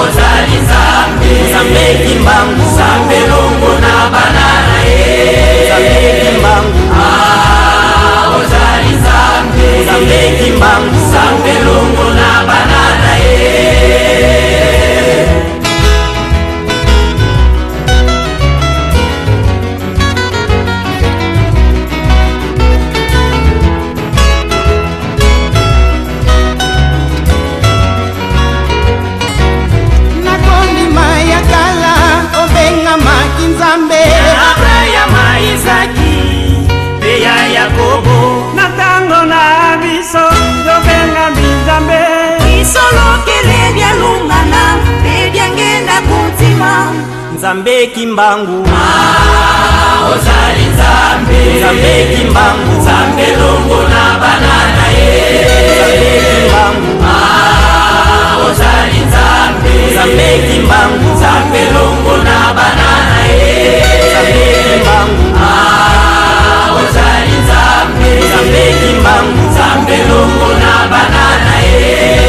Ozali Nzambe Nzambe Kimbangu Nzambe longo na banana ye Nzambe Kimbangu Ozali Nzambe Nzambe Kimbangu Nzambe longo na banana ye nakondima ya kala obenga maki Nzambe Abrahama Isaki pe ya Yakobo natango na biso obenga Nzambe Isolo keledi alungana pedi angenda kuntima Nzambe Kimbangu Ozali Nzambe Nzambe Kimbangu Nzambe longo na banana ye Nzambe Kimbangu Ozali Nzambe Nzambe Kimbangu Nzambe longo na banana ye Nzambe Kimbangu Ozali Nzambe Nzambe Kimbangu Nzambe longo na banana ye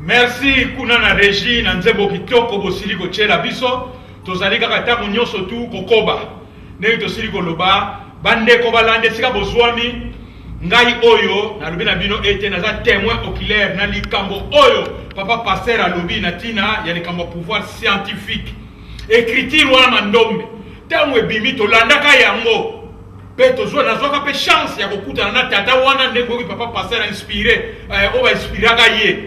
Merci kuna na régie na nzembo kitoko bosili ko tshela biso tozali kaka tango nyonso tu kokoba ndenge tosili koloba bandeko balande sika bozwami ngai oyo nalobi na bino ete naza témoin oculaire na likambo oyo papa pasteur alobi na tina ya likambo pouvoir scientifique écriture wana mandombe tango ebimi tolandaka yango pe tozwa nazwaka pe chance ya kokutana na tata wana ndenge oyo papa pasteur inspiré oyo bainspiraka ye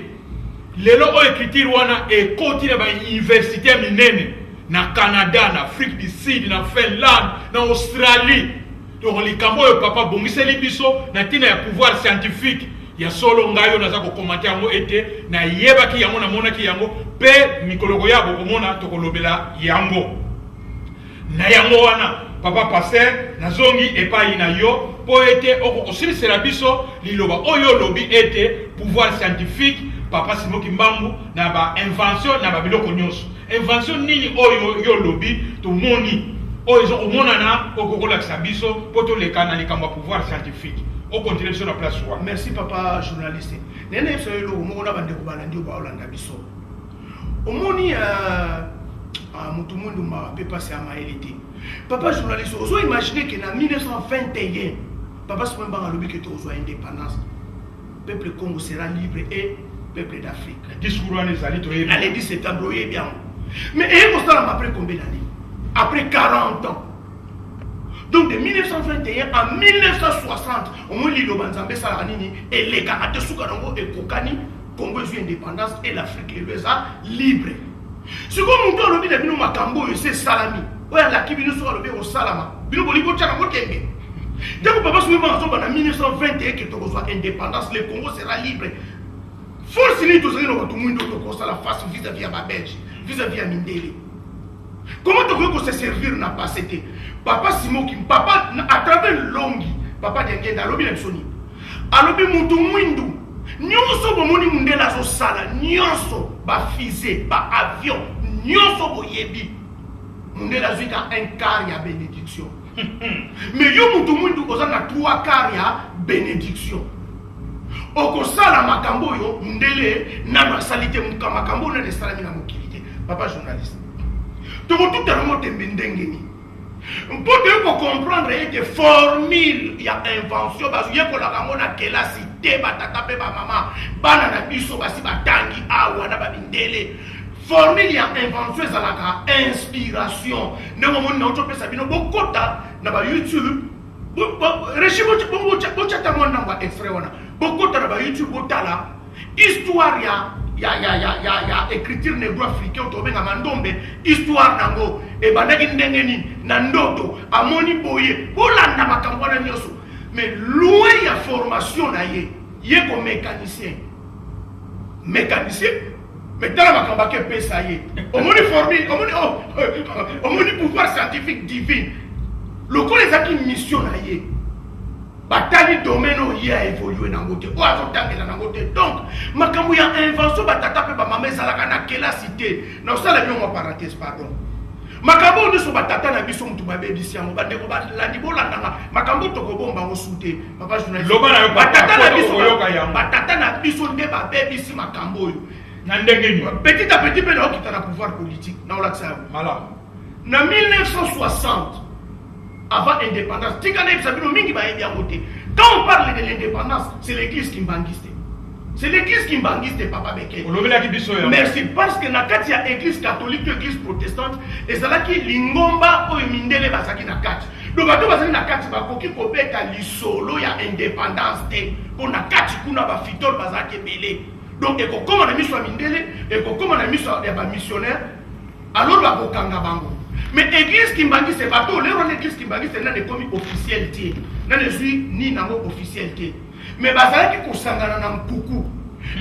lelo oyo écriture wana ekoti na bauniversité minene na Canada, na Afrique du Sud, na Finlande, na Australie. Donc likambo oyo papa bongiseli biso na tina ya pouvoir scientifique ya solo ngayo naza ko commenter yango ete na yebaki yango na monaki yango pe mikoloko yabo komona tokolobela yango na yango wana papa pasteur nazongi epai na yo po ete okosilisela biso liloba oyo lobi ete pouvoir scientifique papa Simoki Mbambu na ba invention na ba biloko nyonso invention nini oyo yo lobi to moni oyo omonana okokolakisa biso mpo tolekana likambo ya pouvoir scientifique okontinue biso na place wana. Merci papa journaliste. Nene yebiso eloko moko na bandeko balandi oyo baolanda biso omoni mutu mundu mabe pasi ya mayele te. Papa journaliste ozo imaginer que na 1921 papa Sibomba alobi ke tozwa indépendance, peuple Congo sera libre et peuple d'Afrique. Discours wana ezali toyebi na le 10 septembre oyebi yango. Mais eyekosalama après combien d'années? Après 40 ans. Donc de 1921 à 1960, au moins l'île Banzambé Salanini et les Kanate Soukarango et Kokani, Congo est indépendance et l'Afrique est libre. Ce qu'on nous dit, c'est que Makambo c'est Salami. Ouais, la Kibino soit levé au Salama. Bino Bolibo Tchango Kembe. Dès que Papa Soumema en 1921 que tu reçois indépendance, le Congo sera libre. Force ni tous les gens tout le monde doit la face vis-à-vis à ma Belge, vis-à-vis à Mindele. Comment tu veux se servir n'a pas été? Papa Simon qui papa à travers longi, papa d'Engenda lobi la soni. Alobi mutu mwindu. Nyonso bomoni mundela zo sala, nyonso ba fusée, ba avion, nyonso boyebi. Mundela zuika un quart ya bénédiction. Mais yo mutu mwindu ozana 3 quarts ya bénédiction. Okosala makambo yo mundele na masalite makambo na salami na mokilité. Papa journaliste. Tu vas tout à l'heure te bendengeni. Pour comprendre des formules, il y a invention, parce qu'il y a pour la ramona que la cité, batata pe ba maman, banana biso basi batangi awa na babindele. Formule il y a invention ça la inspiration. Ne moment na oto pesa bino bokota na ba YouTube. Régime bo chata mona ngwa extrait wana. Bokota na ba YouTube botala histoire ya écriture négro-africain otobenga mandombe histoire nango e bandaki ndengeni na ndoto amoni boye bolanda makambo na nyoso mais loin ya formation na ye ko mécanicien mais tala makambo ke pesa ye omoni formule omoni pouvoir scientifique divin loko les aki mission na ye batali domaine où il a évolué dans le côté, où a fait dans le côté. Donc, makambo ya invention batata pe ba mama ezalaka na quelle cité. Na ça la bien moi parenthèse pardon. Makambo ne so batata na biso mutu ba bebisi yango ba ndeko ba landi bolanda makambo to ko bomba ngo sute. Papa journaliste. Batata na biso yoka yango. Batata na biso nde ba bebisi makambo yo. Na ndenge ni. Petit à petit pe na okita na pouvoir politique. Na olaksa. Mala. Na 1960 avant l'indépendance, quand on parle de l'indépendance, c'est l'église qui banguiste. C'est l'église qui banguiste, Papa Beke. Merci, parce que dans l'église catholique, l'église protestante, et c'est là que l'ingomba ou mindele basaki na kati. Donc, bato basaki na kati bakoki kobeta lisolo ya indépendance te. Pour na kati kuna ba fitol basaki belé. Donc, et comme on a mis sur mindele, et comme on a mis sur des missionnaires, alors ba bokanga bango. Mais l'église qui m'a dit c'est bateau, l'église qui m'a dit c'est des commis officialité. N'a ne suis ni nango officialité. Mais bazala qui kosangana na mpuku.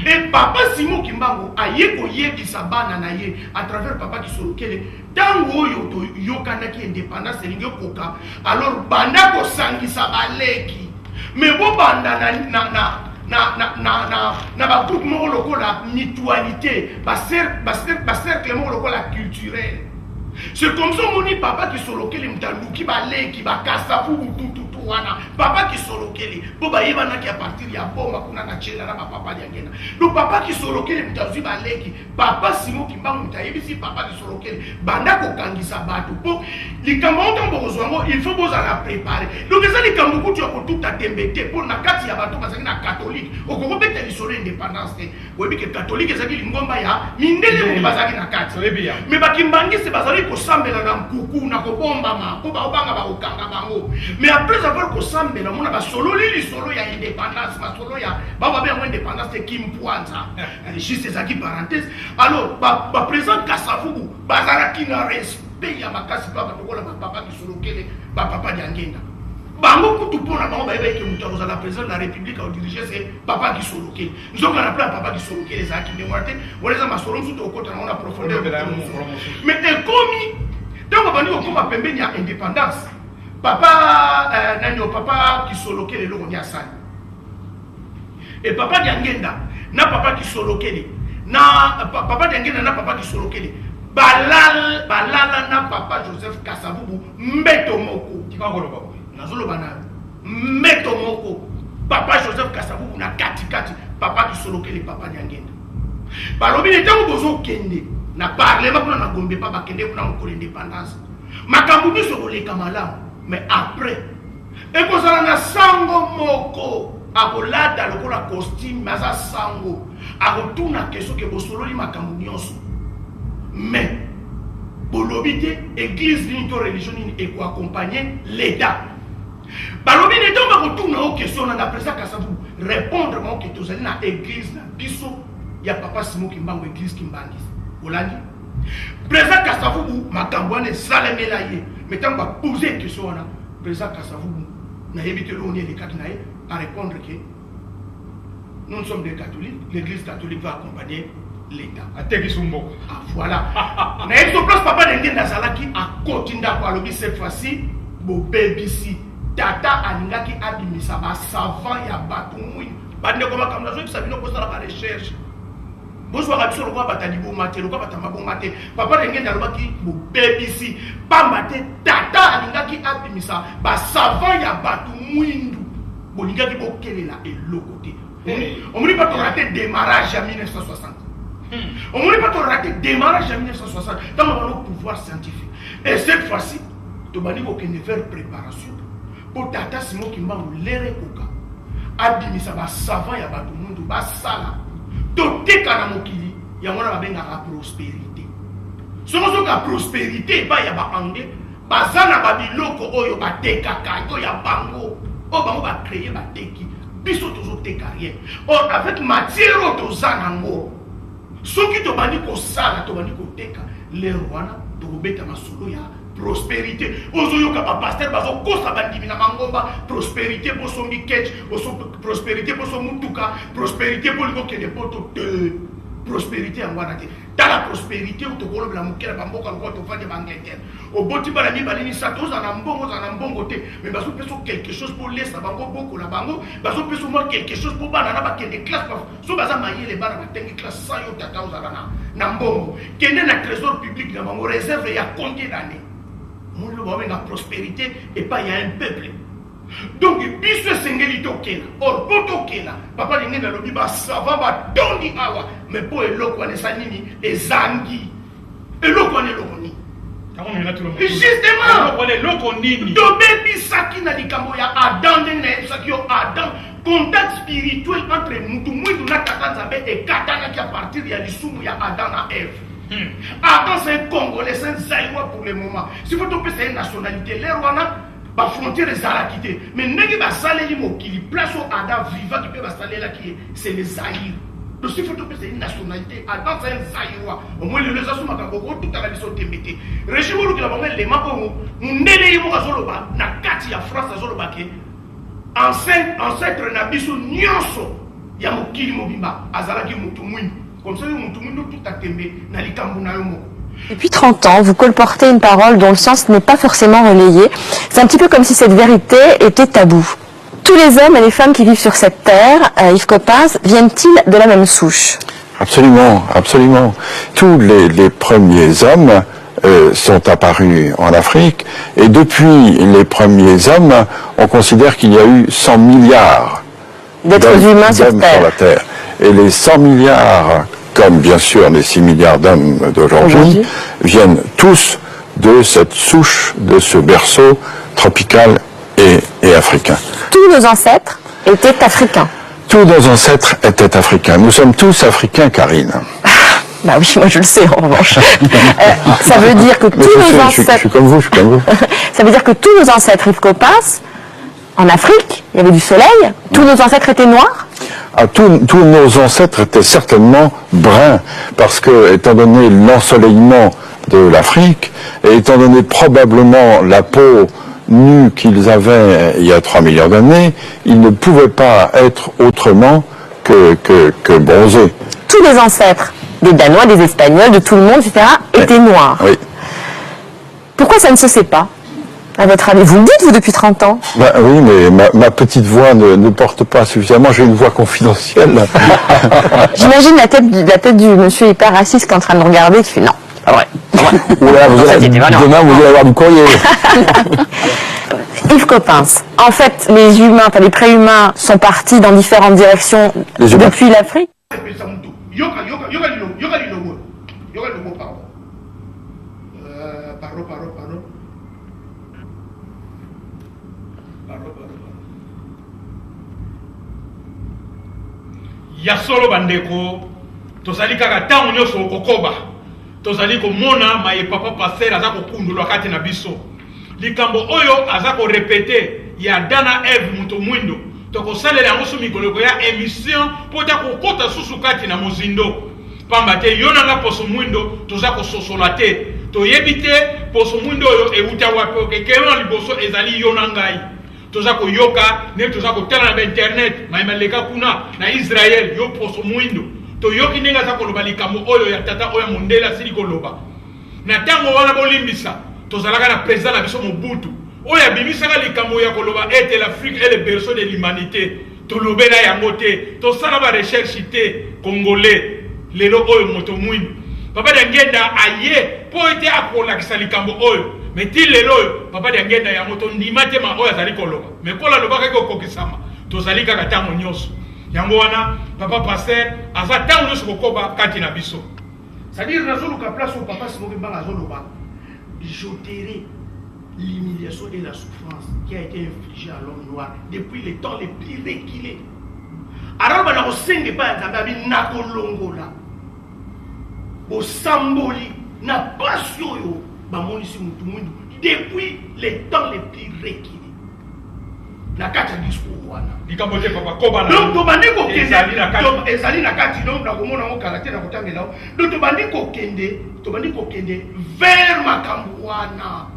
Et papa Simon Kimbango a yeko yeki sabana na ye à travers papa qui solokele. Tango yo kana ki indépendance lingi koka. Alors banda ko sangisa baleki. Mais bo banda na ba groupe moko lokola mutualité, ba cercle moko lokola culturel. C'est comme ça mon papa qui solokele mtaluki baleki bakasa fu tout wana papa qui solokele boba yebana ki à partir ya bomba kuna na chela na papa diangena donc papa qui solokele mtazu baleki papa Simon Kimbangu mtayebisi papa qui solokele banda ko kangisa bato po likambo ntombo kozwango il faut boza la préparer donc ça likambo ko tu ko tout a tembete pour na kati ya bato bazaki na catholique okoko beta lisolo indépendance te webi ke catholique ezaki lingomba ya mindele ko bazaki na kati mais bakimbangisi bazali ko sambela na mkuku na ko bomba ma ko ba obanga ba okanga bango mais après avoir ko sambela mona ba solo li solo ya indépendance ma solo ya baba be indépendance te Kimpwanza juste ezaki parenthèse alors ba président Kasavubu bazara ki na respect ya makasi baba to kola papa ki solo kele ba papa diangenda bango kutu pona bango ba yeke mutu za la président de la république au diriger c'est papa qui solo kele nous on a papa qui solo kele za ki mémoire te on les a ma solo tout au côté on a profondeur mais ekomi donc ba ni ko ma pembeni ya indépendance papa papa qui solokele le on y a ça et papa diangenda na papa qui solokele na papa diangenda na papa qui solokele balala na papa Joseph Kasavubu mbeto moko. Tika koloba boy. Nazoloba na mbeto moko. Papa Joseph Kasavubu na kati papa Kisolokeli papa Nyangenda. Balobi netango bozo kende na parlement pour na Gombe pa bakende pour na indépendance. Makambu biso koleka malamu mais après ekozala na sango moko akolata lokola costume maza sango akotuna keso ke bosololi makambu nyonso mais bolobi te église nini religion nini eko accompagner l'état balobi ne tomba kotuna o question na président Kasavubu répondre mon que tozali na église na biso ya papa Simon Kimbangu église Kimbangisi olandi président Kasavubu makambo ane salemela ye mais tant ba poser question na président Kasavubu na éviter l'on est les catholiques à répondre que nous sommes des catholiques, l'église catholique va accompagner l'État. Ah voilà. Mais il place papa Nengen Nazalaki à continuer à lobby cette fois-ci, bo BBC. Tata Aningaki abimisa ba savant ya batumui. Bande comme comme la chose sabino posa la recherche. Bonsoir à biso lokwa batali bo maté, lokwa batama bo maté. Papa Nengen Nazalaki bo BBC. Pas maté tata Aningaki abimisa ba savant ya batumui. Bolingaki bo kelela et lokoté. On ne peut pas rater démarrage en 1960. On ne peut pas rater démarrage en 1960 dans le pouvoir scientifique. Et cette fois-ci, tu vas dire qu'il y a une préparation pour Tata Simon Kimbangu l'ere koka. Abimisa ba savant ya ba tout monde ba sala. Toté kana mokili ya mona ba benga la prospérité. Somo ka prospérité ba ya ba ande bazana ba biloko oyo ba tekaka yo ya bango. O bango ba créer ba teki. Biso toujours te carrière. Or avec matière tozanango. Soki to bandi ko sala to bandi ko teka le rwana to beta masolo ya prospérité. Ozoyo ka pasteur bazo kosa bandi bina mangomba prospérité pour son miketch, prospérité pour son mutuka, prospérité pour le ke poto de prospérité en wana te. Dans la prospérité où to kolo la mukela bamboka ko to fande bangleterre. Au boti bala mi balini sato za na mbongo te mais bazo peso quelque chose pour laisser bango boko la bango bazo peso moi quelque chose pour bana na ba kende classe so baza maye les bana batengi classe sa yo tata za na mbongo kende na trésor public na bango réserve ya combien d'années mon le ba na prospérité et pas il y a un peuple. Donc biso sengeli tokela or potokela papa lingi na lobi ba sava ba dondi awa mais pour eloko ne sanini ezangi eloko ne lokoni justement tobebi saki na likambo ya Adam ne saki yo Adam contact spirituel entre mutu mwidu na tata nzambe ekatana à partir ya lisumu ya Adam na Ève. Adam c'est un Congolais, c'est un Zaïrois pour le moment. Si vous topez c'est une nationalité, les Rwanda ba frontière ezala quitté mais ndenge ba saleli mokili place au Adam vivant qui peut ba salela qui c'est les Zaïre. Donc si vous topez c'est une nationalité, Adam c'est un Zaïrois. Au moins les gens sont makaboko tout à la biso tembete. Régime lu ki la bango les mako ndele yimo azoloba na kati ya France azoloba ke ancêtre na biso nyonso ya mokili mobimba azalaki mutu mwini. Comme ça mutu mwini tout a tembe na likambo na yo moko. Depuis 30 ans, vous colportez une parole dont le sens n'est pas forcément relayé. C'est un petit peu comme si cette vérité était taboue. Tous les hommes et les femmes qui vivent sur cette terre, Yves Coppens, viennent-ils de la même souche? Absolument, absolument. Tous les premiers hommes sont apparus en Afrique et depuis les premiers hommes, on considère qu'il y a eu 100 milliards d'êtres humains sur la Terre. Et les 100 milliards, comme bien sûr les 6 milliards d'hommes d'aujourd'hui, viennent tous de cette souche, de ce berceau tropical et africain. Tous nos ancêtres étaient africains. Tous nos ancêtres étaient africains. Nous sommes tous africains, Karine. Bah oui, moi je le sais en revanche. Ça veut dire que tous nos ancêtres... Je suis comme vous, Ça veut dire que tous nos ancêtres, Yves Coppens, en Afrique, il y avait du soleil, tous nos ancêtres étaient noirs? Tous nos ancêtres étaient certainement bruns, parce que, étant donné l'ensoleillement de l'Afrique, et étant donné probablement la peau nue qu'ils avaient il y a 3 millions d'années, ils ne pouvaient pas être autrement que bronzés. Tous les ancêtres, des Danois, des Espagnols, de tout le monde, etc., étaient noirs. Oui. Pourquoi ça ne se sait pas, à votre avis? Vous le dites, vous, depuis 30 ans. Ben, oui, mais ma petite voix ne porte pas suffisamment. J'ai une voix confidentielle. J'imagine la tête du monsieur hyper raciste qui est en train de regarder, qui fait non, c'est pas vrai. Oula, demain, vous allez avoir du courrier. Yves Coppens, en fait, les humains, enfin les préhumains sont partis dans différentes directions depuis l'Afrique. Ya solo bandeko tozali kaka tango nyonso okokoba tozali komona maye papa passer aza kokundulwa kati na biso likambo oyo aza korepete ya dana eve muto mwindo tokosalela yango so mikolo ya émission po ta kokota susu kati na mozindo pamba te yo nanga poso mwindo toza kososola te toyebi te poso mwindo oyo euta wapi okekelo liboso ezali yo na ngai toza koyoka ne toza kotala na internet mayimaleka kuna na Israel yo poso mwindo toyoki ndenge aza koloba likambo oyo ya tata oyo mondela sili koloba na tango wana bolimbisa tozalaka na président na biso Mobutu oyo abimisaka likambo ya koloba ete l'Afrique est le berceau de l'humanité tolobela yango te tosala ba recherche te congolais lelo oyo moto mwindo papa Dangenda aye po ete akolakisa likambo oyo meti lelo oyo papa Dangenda yango to ndima te ma oyo azali koloba me kola lobaka ke okokisama tozali kaka tango nyonso yango wana papa passer aza tango nyonso kokoba kati na biso c'est-à-dire nazoluka place au papa Simon Mbanga azoloba j'ôterai l'humiliation et la souffrance qui a été infligée à l'homme noir depuis les temps les plus reculés. Alors, on a aussi pas na kolongola. Au samboli na passion yo ba monisi mutu mundu depuis les temps les plus reculés. Na kati discours wana. Likambote papa koba na. Donc to bandi ko kende ezali na kati donc na komona ngo karaté na kotangela. Donc to bandi ko kende vers makambo wana.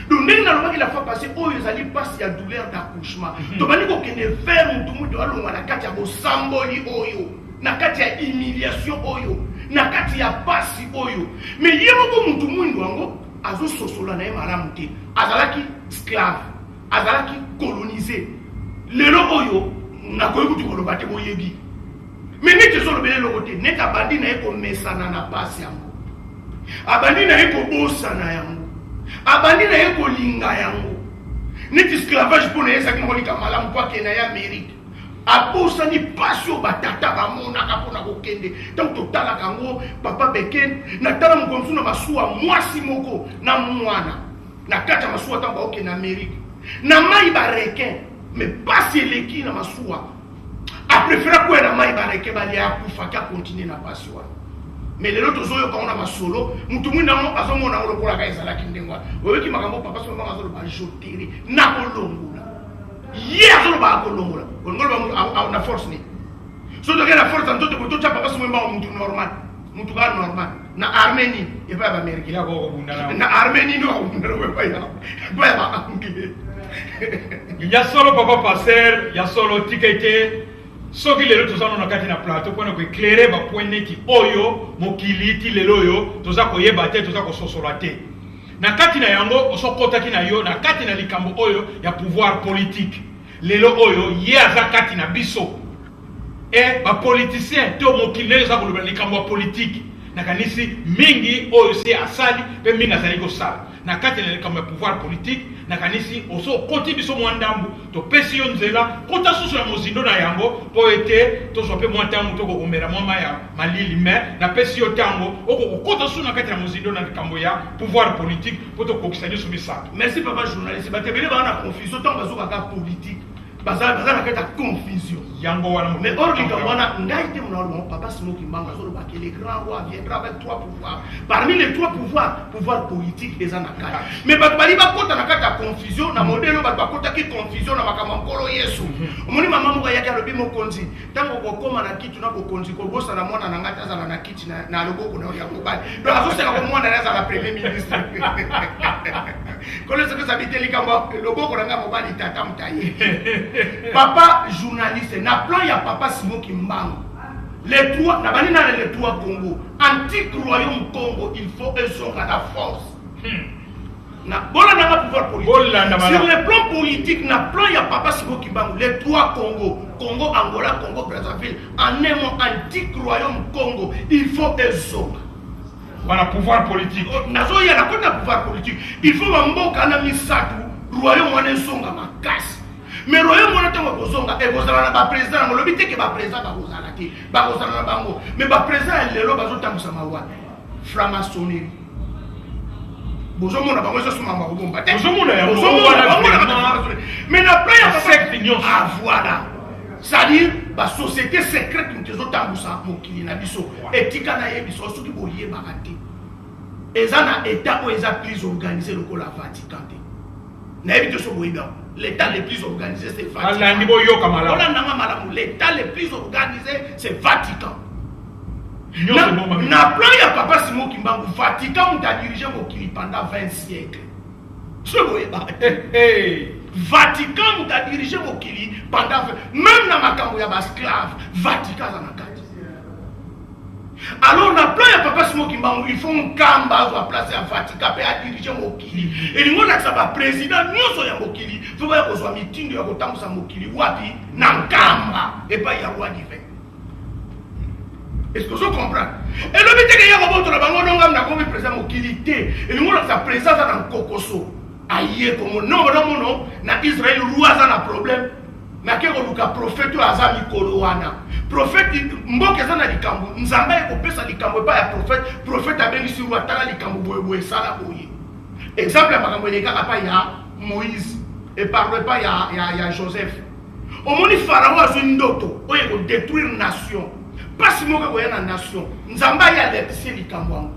Donc nous avons la fois passée où ils allaient passer à douleur d'accouchement. Donc nous avons vers mutu mundu alonga na kati ya bosamboli oyo. Na kati ya humiliation oyo. Na kati ya pasi oyo. Mais yemo mutu mundu wango azo sosola na malamu te. Azalaki esclave. Azalaki colonisé. Lelo oyo na koyuti koloba te boyebi. Mais nete zo lobele lokote neta bandi na eko mesana na pasi yango. Abandi na eko bosana yango. Abandi na eko linga yango. Neti esclavage pour na yesa kingo lika malamu kwa kena ya Amérique. Abosa ni passion batata bamona kapona kokende. Donc totala kango papa Beken na tala mkonsu na masuwa mwasi moko na mwana. Na kata masuwa tamba oke na Amérique. Na mai bareke mais pas si leki na masuwa a préféré quoi na mai bareke bali ya kufa ka continuer na passion mais les autres oyo ka on a masolo mutu mwina ngo azomona ngo lokola ka ezala kindengwa oyo ki makambo papa so manga azolo ba jotere na kolongola ye azolo ba kolongola kolongola na force ni so de la force tanto de to papa so manga mutu normal mutu ka normal na Arménie et pas Amérique ya ko bunda na Arménie no bunda ba ya ba anglais. Il y a solo papa passer, il y a solo tikete. Ce qui les autres ont na plateau pour nous éclairer ba point neti oyo mokili ti lelo yo toza koyeba te toza kososola te. Na kati na yango osokota ki na yo na kati na likambo oyo ya pouvoir politique. Lelo oyo ye aza kati na biso. Et ba politicien to mokili za koloba likambo politique. Na kanisi mingi oyo se asali pe mingi azali ko sala. Na kati na likambo ya pouvoir politique na kanisi oso koti biso mwandambu to pesi yo nzela kota susu na mozindo na yango po ete to sope mwantambu to kokomera mwama ya malili me na pesi yo tango oko kota susu na kati na mozindo na likambo ya pouvoir politique po to kokisani so bisato. Merci papa journaliste batebele ba na confusion tant bazo ka politique baza na kata confusion yango wana mais or li kamwana ngaite mona papa Simon Mbanga zo ba que les grands rois viendra avec trois pouvoirs parmi les trois pouvoir politique les anakata mais bali ba kota na kata confusion na modelo ba kota ki confusion na makama nkolo Yesu omoni mama muka yake alobi mokonzi tango kokoma na kitu na kokonzi ko bosa na mwana na ngata za na kiti na loboko na ya kobali donc azo seka ko mwana na za la premier ministre kole seka sabite likambo loboko na ngamo bali tata mutaye. Papa journaliste, na plan ya papa Simon Mbanga. Les trois, na bani na les trois Congo. Antique royaume Congo, il faut un son à la force. Na bola na pouvoir politique. Sur le plan politique, na plan ya papa Simon Mbanga, les trois Congo, Congo Angola, Congo Brazzaville, en un mot antique royaume Congo, il faut un son. On a pouvoir politique. Nazoya na kona pouvoir politique. Il faut mboka na misatu royaume wana nsonga makasi. Mais royaume wana tango kozonga e kozala na ba président ngo lobi te ke ba président ba kozala te. Ba kozala na bango. Mais ba président lelo bazotambusa mawa. Franc-maçonnerie. Bozomona bango so mama kobomba te. Bozomona ya mais na plein ya secte nyonso. Ah voilà. C'est-à-dire la société secrète nous te zotambusa mokili na biso etika na yebiso soki boye bakate. Eza na état où eza plus organisé le la Vatican. Na yebi to so boyeba. L'état le plus organisé c'est Vatican. Ala ni boyo kamala. Ola nanga malamu l'état le plus organisé c'est Vatican. Na plan ya papa Simon Kimbangu Vatican m'a dirigé mokili pendant 20 siècles. So boyeba. Vatican m'a dirigé mokili pendant même na makambo ya basclave Vatican za nakati. Alors na plan ya papa Simon Kimbangu il faut un kamba à placer à Vatican pe a diriger mokili. Et lingo na sa président nyonso ya mokili faut ba ko zwa meeting ya kotambusa mokili wapi na kamba et pas ya roi divin. Est-ce que vous comprenez? Et le but que ya ko boto na bango nonga na ko président mokili te. Et lingo na sa présence dans Kokoso. Aïe comme non na Israël roi za na problème na ke ko luka prophète aza mikolo wana prophète mboke za na likambo nzamba e ko pesa likambo pa ya prophète abengi sur roi tala likambo boye sala boye exemple makambo le kaka pa ya Moïse et parle pas ya Joseph omoni pharaon azu ndoto oye ko détruire nation pas moka ko ya na nation nzamba ya lepsi likambo.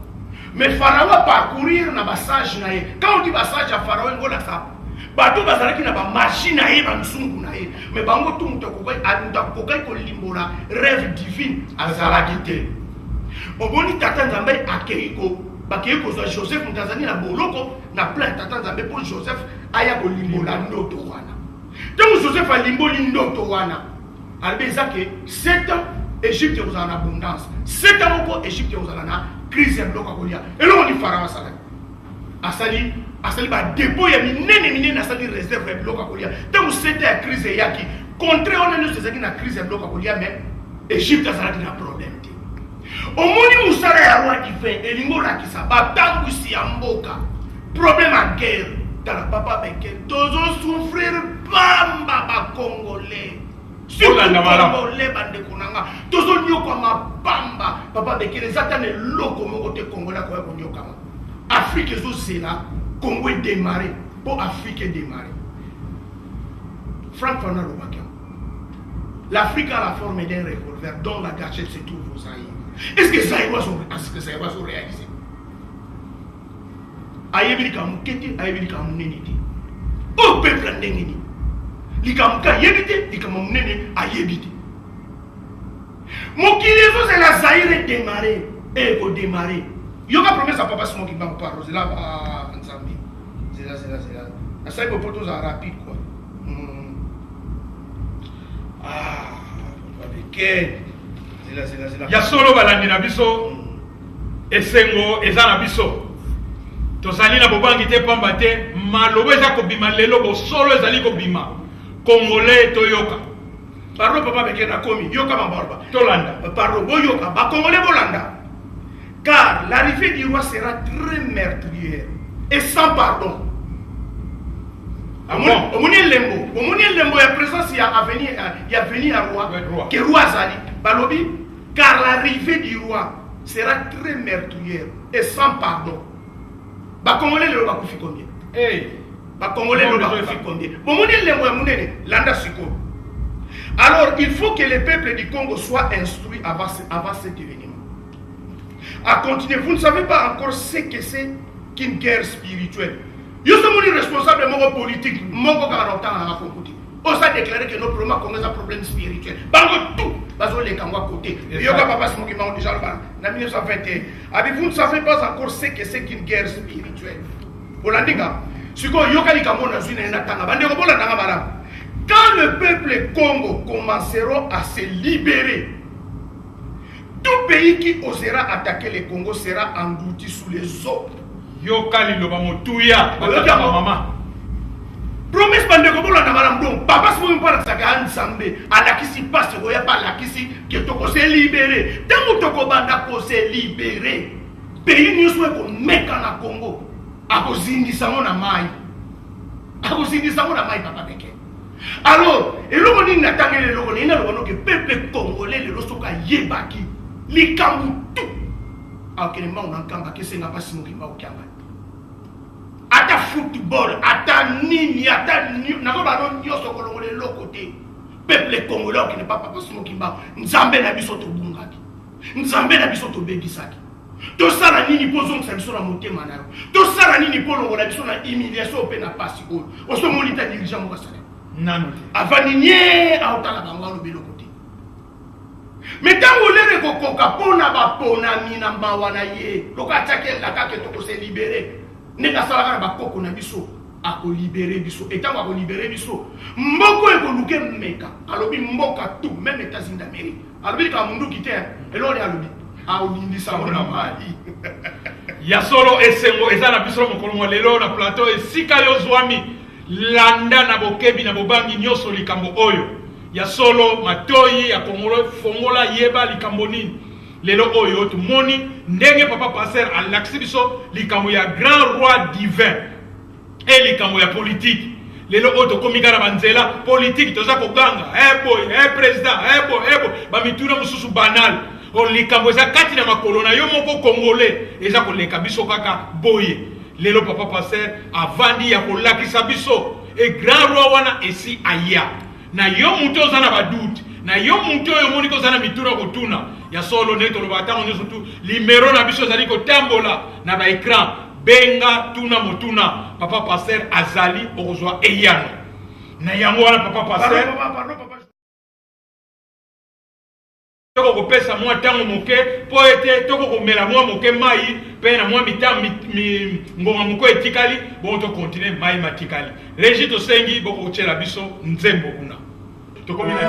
Mais Pharaon va parcourir na passage na ye. Quand on dit passage à Pharaon, on a ça. Bato bazalaki na ba machine na ye ba msungu na ye. Mais bango tout muto kokai anuta kokai ko limbola rêve divine azalaki te. Oboni tata nzambe akeiko bakeiko za Joseph Tanzania na boloko na plein tata nzambe pour Joseph aya ko limbola ndoto wana. Donc Joseph a limboli ndoto wana. Albe zake 7 ans Égypte vous en abondance. 7 ans ko Égypte vous en a crise ya bloka kolia. Et là on dit Pharaon asali ba dépôt ya minene na sali réserve ya bloka kolia. Donc c'était la crise yaki. Contre on a nous c'est na crise ya bloka kolia mais Égypte ça a un problème. Omoni musara ya roi divin elingo la kisa batangu si ya mboka. Problème à guerre dans la papa beke. Tozo souffrir bamba ba congolais. Congolais bande konanga. Tozo nyoko ma bamba papa beke les atane loko moko te congolais ko ko nyoka. Afrique zo sela Congo est démarré pour Afrique est démarré. Franck Fana Lobaka. L'Afrique a la forme d'un revolver dont la gâchette se trouve aux Zaïre. Est-ce que Zaïre va se réaliser? Ayebili kamukete, ayebili kamunenite. Au peuple ndengeni. Likamuka yebite, likamunene ayebite. Mokilezo c'est la Zaïre démarré et pour démarrer. Yoga promesse à papa Simon qui va parler. C'est là en Zambie. C'est là. La Zaïre pour tous en rapide quoi. Ah, avec c'est ya solo balandi na biso esengo eza na biso tozali na bobangi te pamba te malobo eza kobima lelo bo solo ezali kobima congolais toyoka parlo papa beke na komi yoka mabarba tolanda parlo boyoka ba congolais bolanda car l'arrivée du roi sera très meurtrière et sans pardon. Omoni lembo ya présence ya avenir à roi que roi zali balobi car l'arrivée du roi sera très meurtrière et sans pardon. Ba congolais le ba kufi combien? Ba congolais le ba kufi combien? Omoni lembo ya munene landa siko. Alors il faut que les peuples du Congo soient instruits avant cet événement. À continuer, vous ne savez pas encore ce que c'est qu'une guerre spirituelle. Vous êtes responsable de politique, moko garantant à la Congo. On a déclaré que nos problèmes sont un problème spirituel. Bango tout, bazo les kangwa côté. Yoga papa c'est moi qui m'a déjà le ban. En 1921, vous ne savez pas encore ce que c'est qu'une guerre spirituelle. Olandinga, ce que yoga likambo na zune na tanga bande ko bolanda ngabara. Quand le peuple Congo commencera à se libérer, tout pays qui osera attaquer le Congo sera englouti sous les eaux. Yokali loba motuya batata mama promesse bande ko bolanda malam donc papa se mo mpara saka nsambe alakisi passe ko ya pa lakisi que toko se libérer tango toko banda ko se libérer pays nyonso ekomeka na Congo akozindisa ngo na mai, akozindisa ngo na mai papa beke. Alors eloko nini natangeli eloko nini naloba que peuple congolais lelo soka yebaki likambu tu akele mbango na nkamba kesenga pasi mokimba okyanga ata football ata nini nakoba no nyonso kolongola eloko te peuple congolais okende papa pasi mokimba nzambe na biso tobungaki nzambe na biso tobebisaki tosala nini po zongisa biso na motema na yo tosala nini po longola biso na humiliation mpe na pasi oyo osomoni ta dirigeant moko asala nano te avaninye aotala bango alobi eloko te me ntango lere kokoka mpona baponami na mawa na ye loka atiaki elakake tokoselibere ndenge asalaka na bakoko na biso akolibere biso etango akolibere biso mboko ekoluke meka alobi mboka tu meme États-Unis d'Amérique alobi lika munduki te eloko alobi aolindisa ngo na mai ya solo esengo eza na biso mokolo lelo na plateau esika yo zwami landa na bokebi na bobangi nyonso likambo oyo ya solo matoyi ya Kongolo fongola yeba likambo nini lelo oyo tumoni ndenge papa passer alakisi biso likambo ya grand roi divin et likambo ya politique lelo oyo tokomika na banzela politique toza koganga boy président boy bamituna mosusu banal o likambo eza kati na makolo na yo moko congolais eza koleka biso kaka boye lelo papa passer avandi ya kolakisa biso e grand roi wana esi aya na yo muto oza na badoute na yo muto oyo moni koza na mituna kotuna ya solo nde toloba ntango nyonso tu limero na biso ezali kotambola na baekran benga tuna motuna papa passer azali okozwa eyano na yango wana papa passer toko kopesa mwa ntango moke po ete toko komela mwa moke mai mpe na mwa ngonga moko etikali bongo tokontinue mai matikali regi tosengi bokotyela biso nzembo kuna tokomi na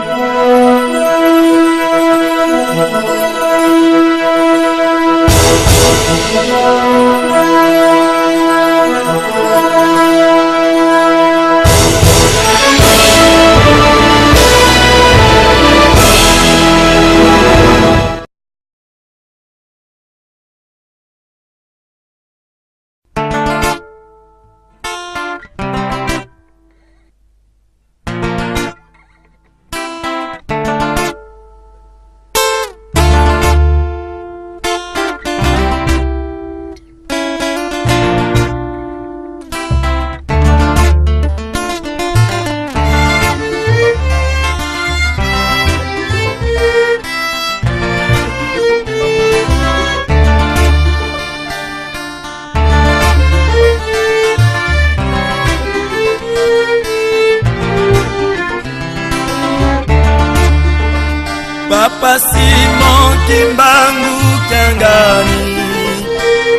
Papa Simon Kimbangu Kangani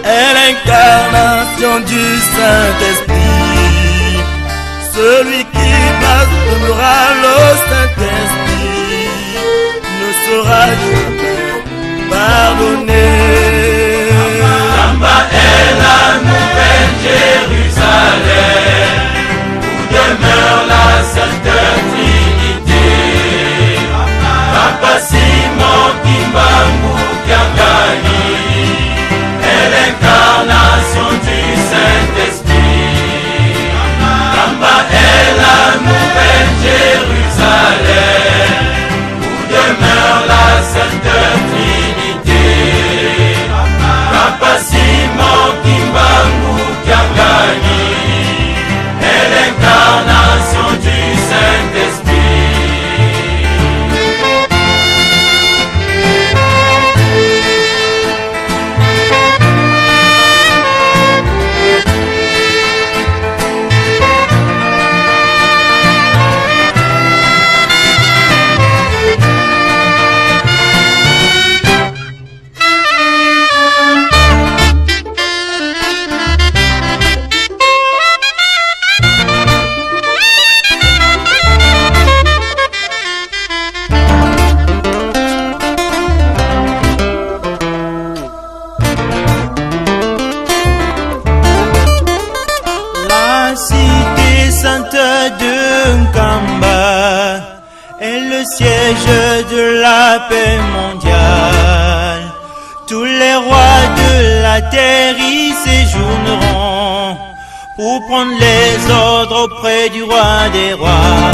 est l'incarnation du Saint-Esprit, celui qui blasphèmera le Saint-Esprit ne sera jamais pardonné. Là-bas est la nouvelle Jérusalem, où demeure la Sainte Trinité. Papa Simon Kimbangu Kangani est l'incarnation du Saint-Esprit. Là-bas est la nouvelle Jérusalem, où demeure la Sainte Trinité. Papa Simon Kimbangu Kangani est l'incarnation du Saint-Esprit. Siège de la paix mondiale, tous les rois de la la terre y séjourneront pour prendre les ordres auprès du roi des rois.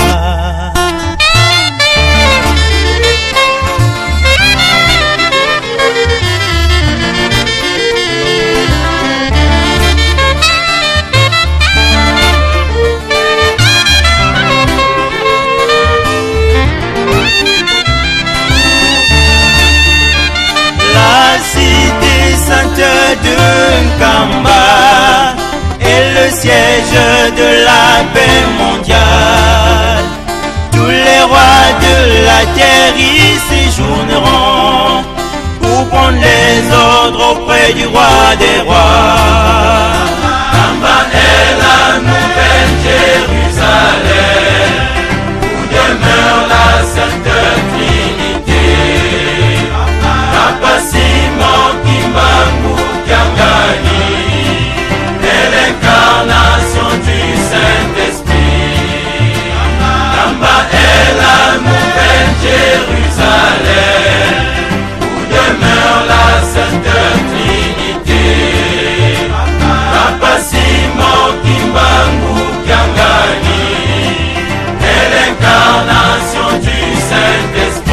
La cité sainte de Nkamba est le siège de la paix mondiale. Tous les rois de la terre y séjourneront pour prendre les ordres auprès du roi des rois. Nkamba est la nouvelle Jérusalem où demeure la Sainte Trinité. Kapasimo Kimbangu Kiangani est l'incarnation du Saint-Esprit. Nkamba est la nouvelle Jérusalem où demeure la Sainte Trinité. Kapasimo Kimbangu Kiangani est l'incarnation du Saint-Esprit.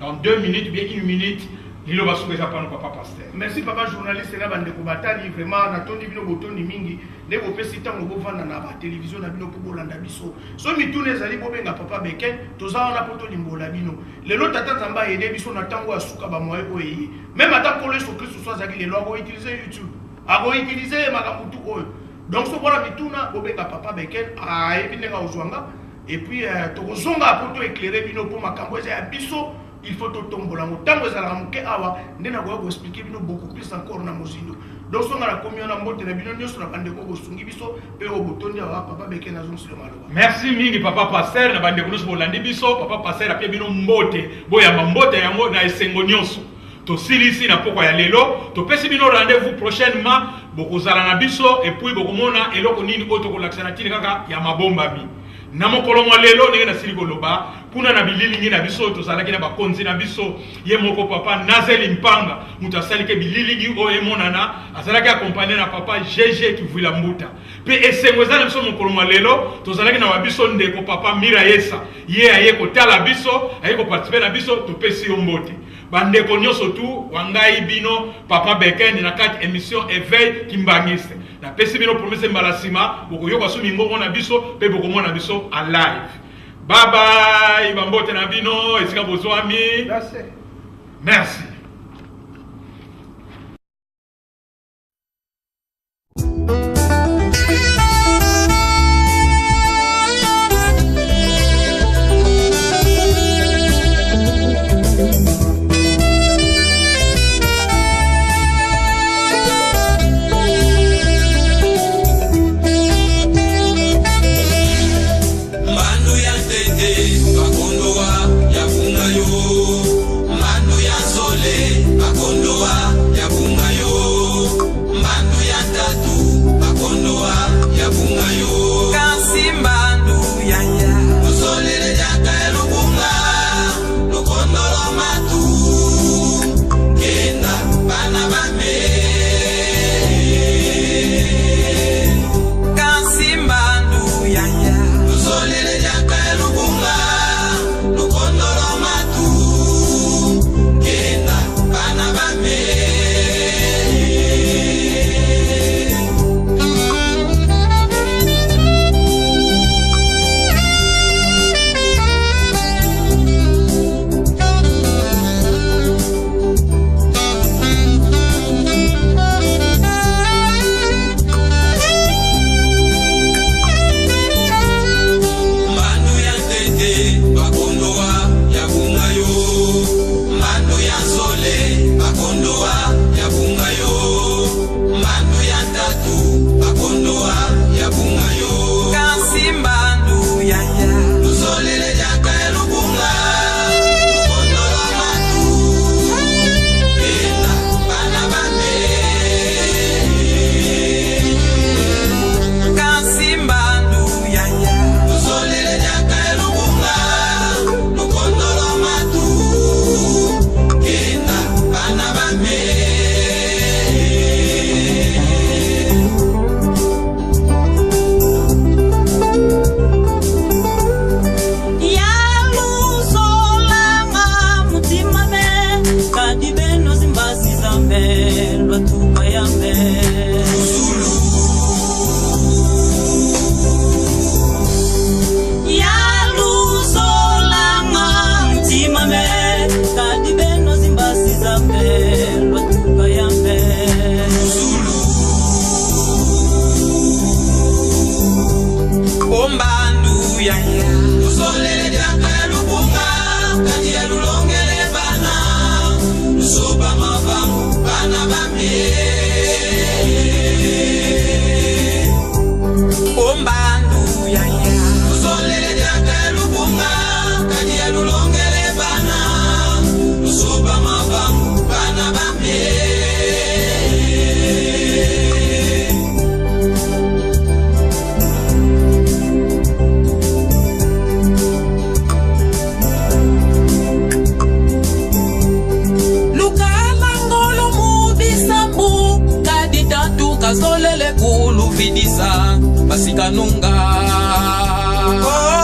Dans 2 minutes, bien 1 minute, il va se faire papa pasteur. Merci papa journaliste na bande ko batali vraiment na tondi bino botondi mingi ne ko pesi tango bo vanda na ba télévision na bino ko bolanda biso. So mitune ezali bo benga papa beken toza na poto limbola bino. Lelo tata tamba aider biso na tango asuka ba moye oyi. Même ata ko le so Christ soit zaki lelo ko utiliser YouTube. A ko utiliser makamutu oyo. Donc so bona mituna bo benga papa beken a ebinga ozwanga. Et puis, tokozonga poto éclairer bino pour makambo ya biso, il faut tombola mo tango za la muke awa ndena ko expliquer bino beaucoup plus encore na mozindo. Donc songa la commune na mbote na bino nyoso na bande ko bosungi biso pe o botondi awa papa beke na zonsi le maloba. Merci mingi papa pasteur na bande ko nyoso bolandi biso papa pasteur apia bino mbote boya mbote yango na esengo nyoso. To silisi na poko ya lelo to pesi bino rendez-vous prochainement bokozala na biso et puis bokomona eloko nini oto ko laksana tini kaka ya mabomba bi. Na mokolo mwa lelo ndenge na sili koloba kuna na bilili na biso tozalaki na bakonzi na biso ye moko papa Nazeli Mpanga mutu asalike bilili o emonana azalaki accompagné na papa GG Kivula Mbuta pe esengo ezana biso mokolo mwa lelo tozalaki na babiso ndeko papa Mira Yesa ye aye kotala biso aye ko participer na biso topesi yo mbote bandeko nyonso tu wangai bino papa Beken na kati émission éveil kimbangiste na pesi bino promesse mbalasima bokoyoka so mingongo na biso pe bokomona biso en live. Bye bye bambote na bino esika bozwami. Merci. Mano ya zole Usolele diaka lubunga, kadi ya lulongele bana. Usoba mabangu, bana bame. Ombandu yaya. Usolele diaka lubunga, kadi ya lulongele bana. Usoba mabangu, bana bame. Kazolele kulu vidisa pasikanunga. Oh.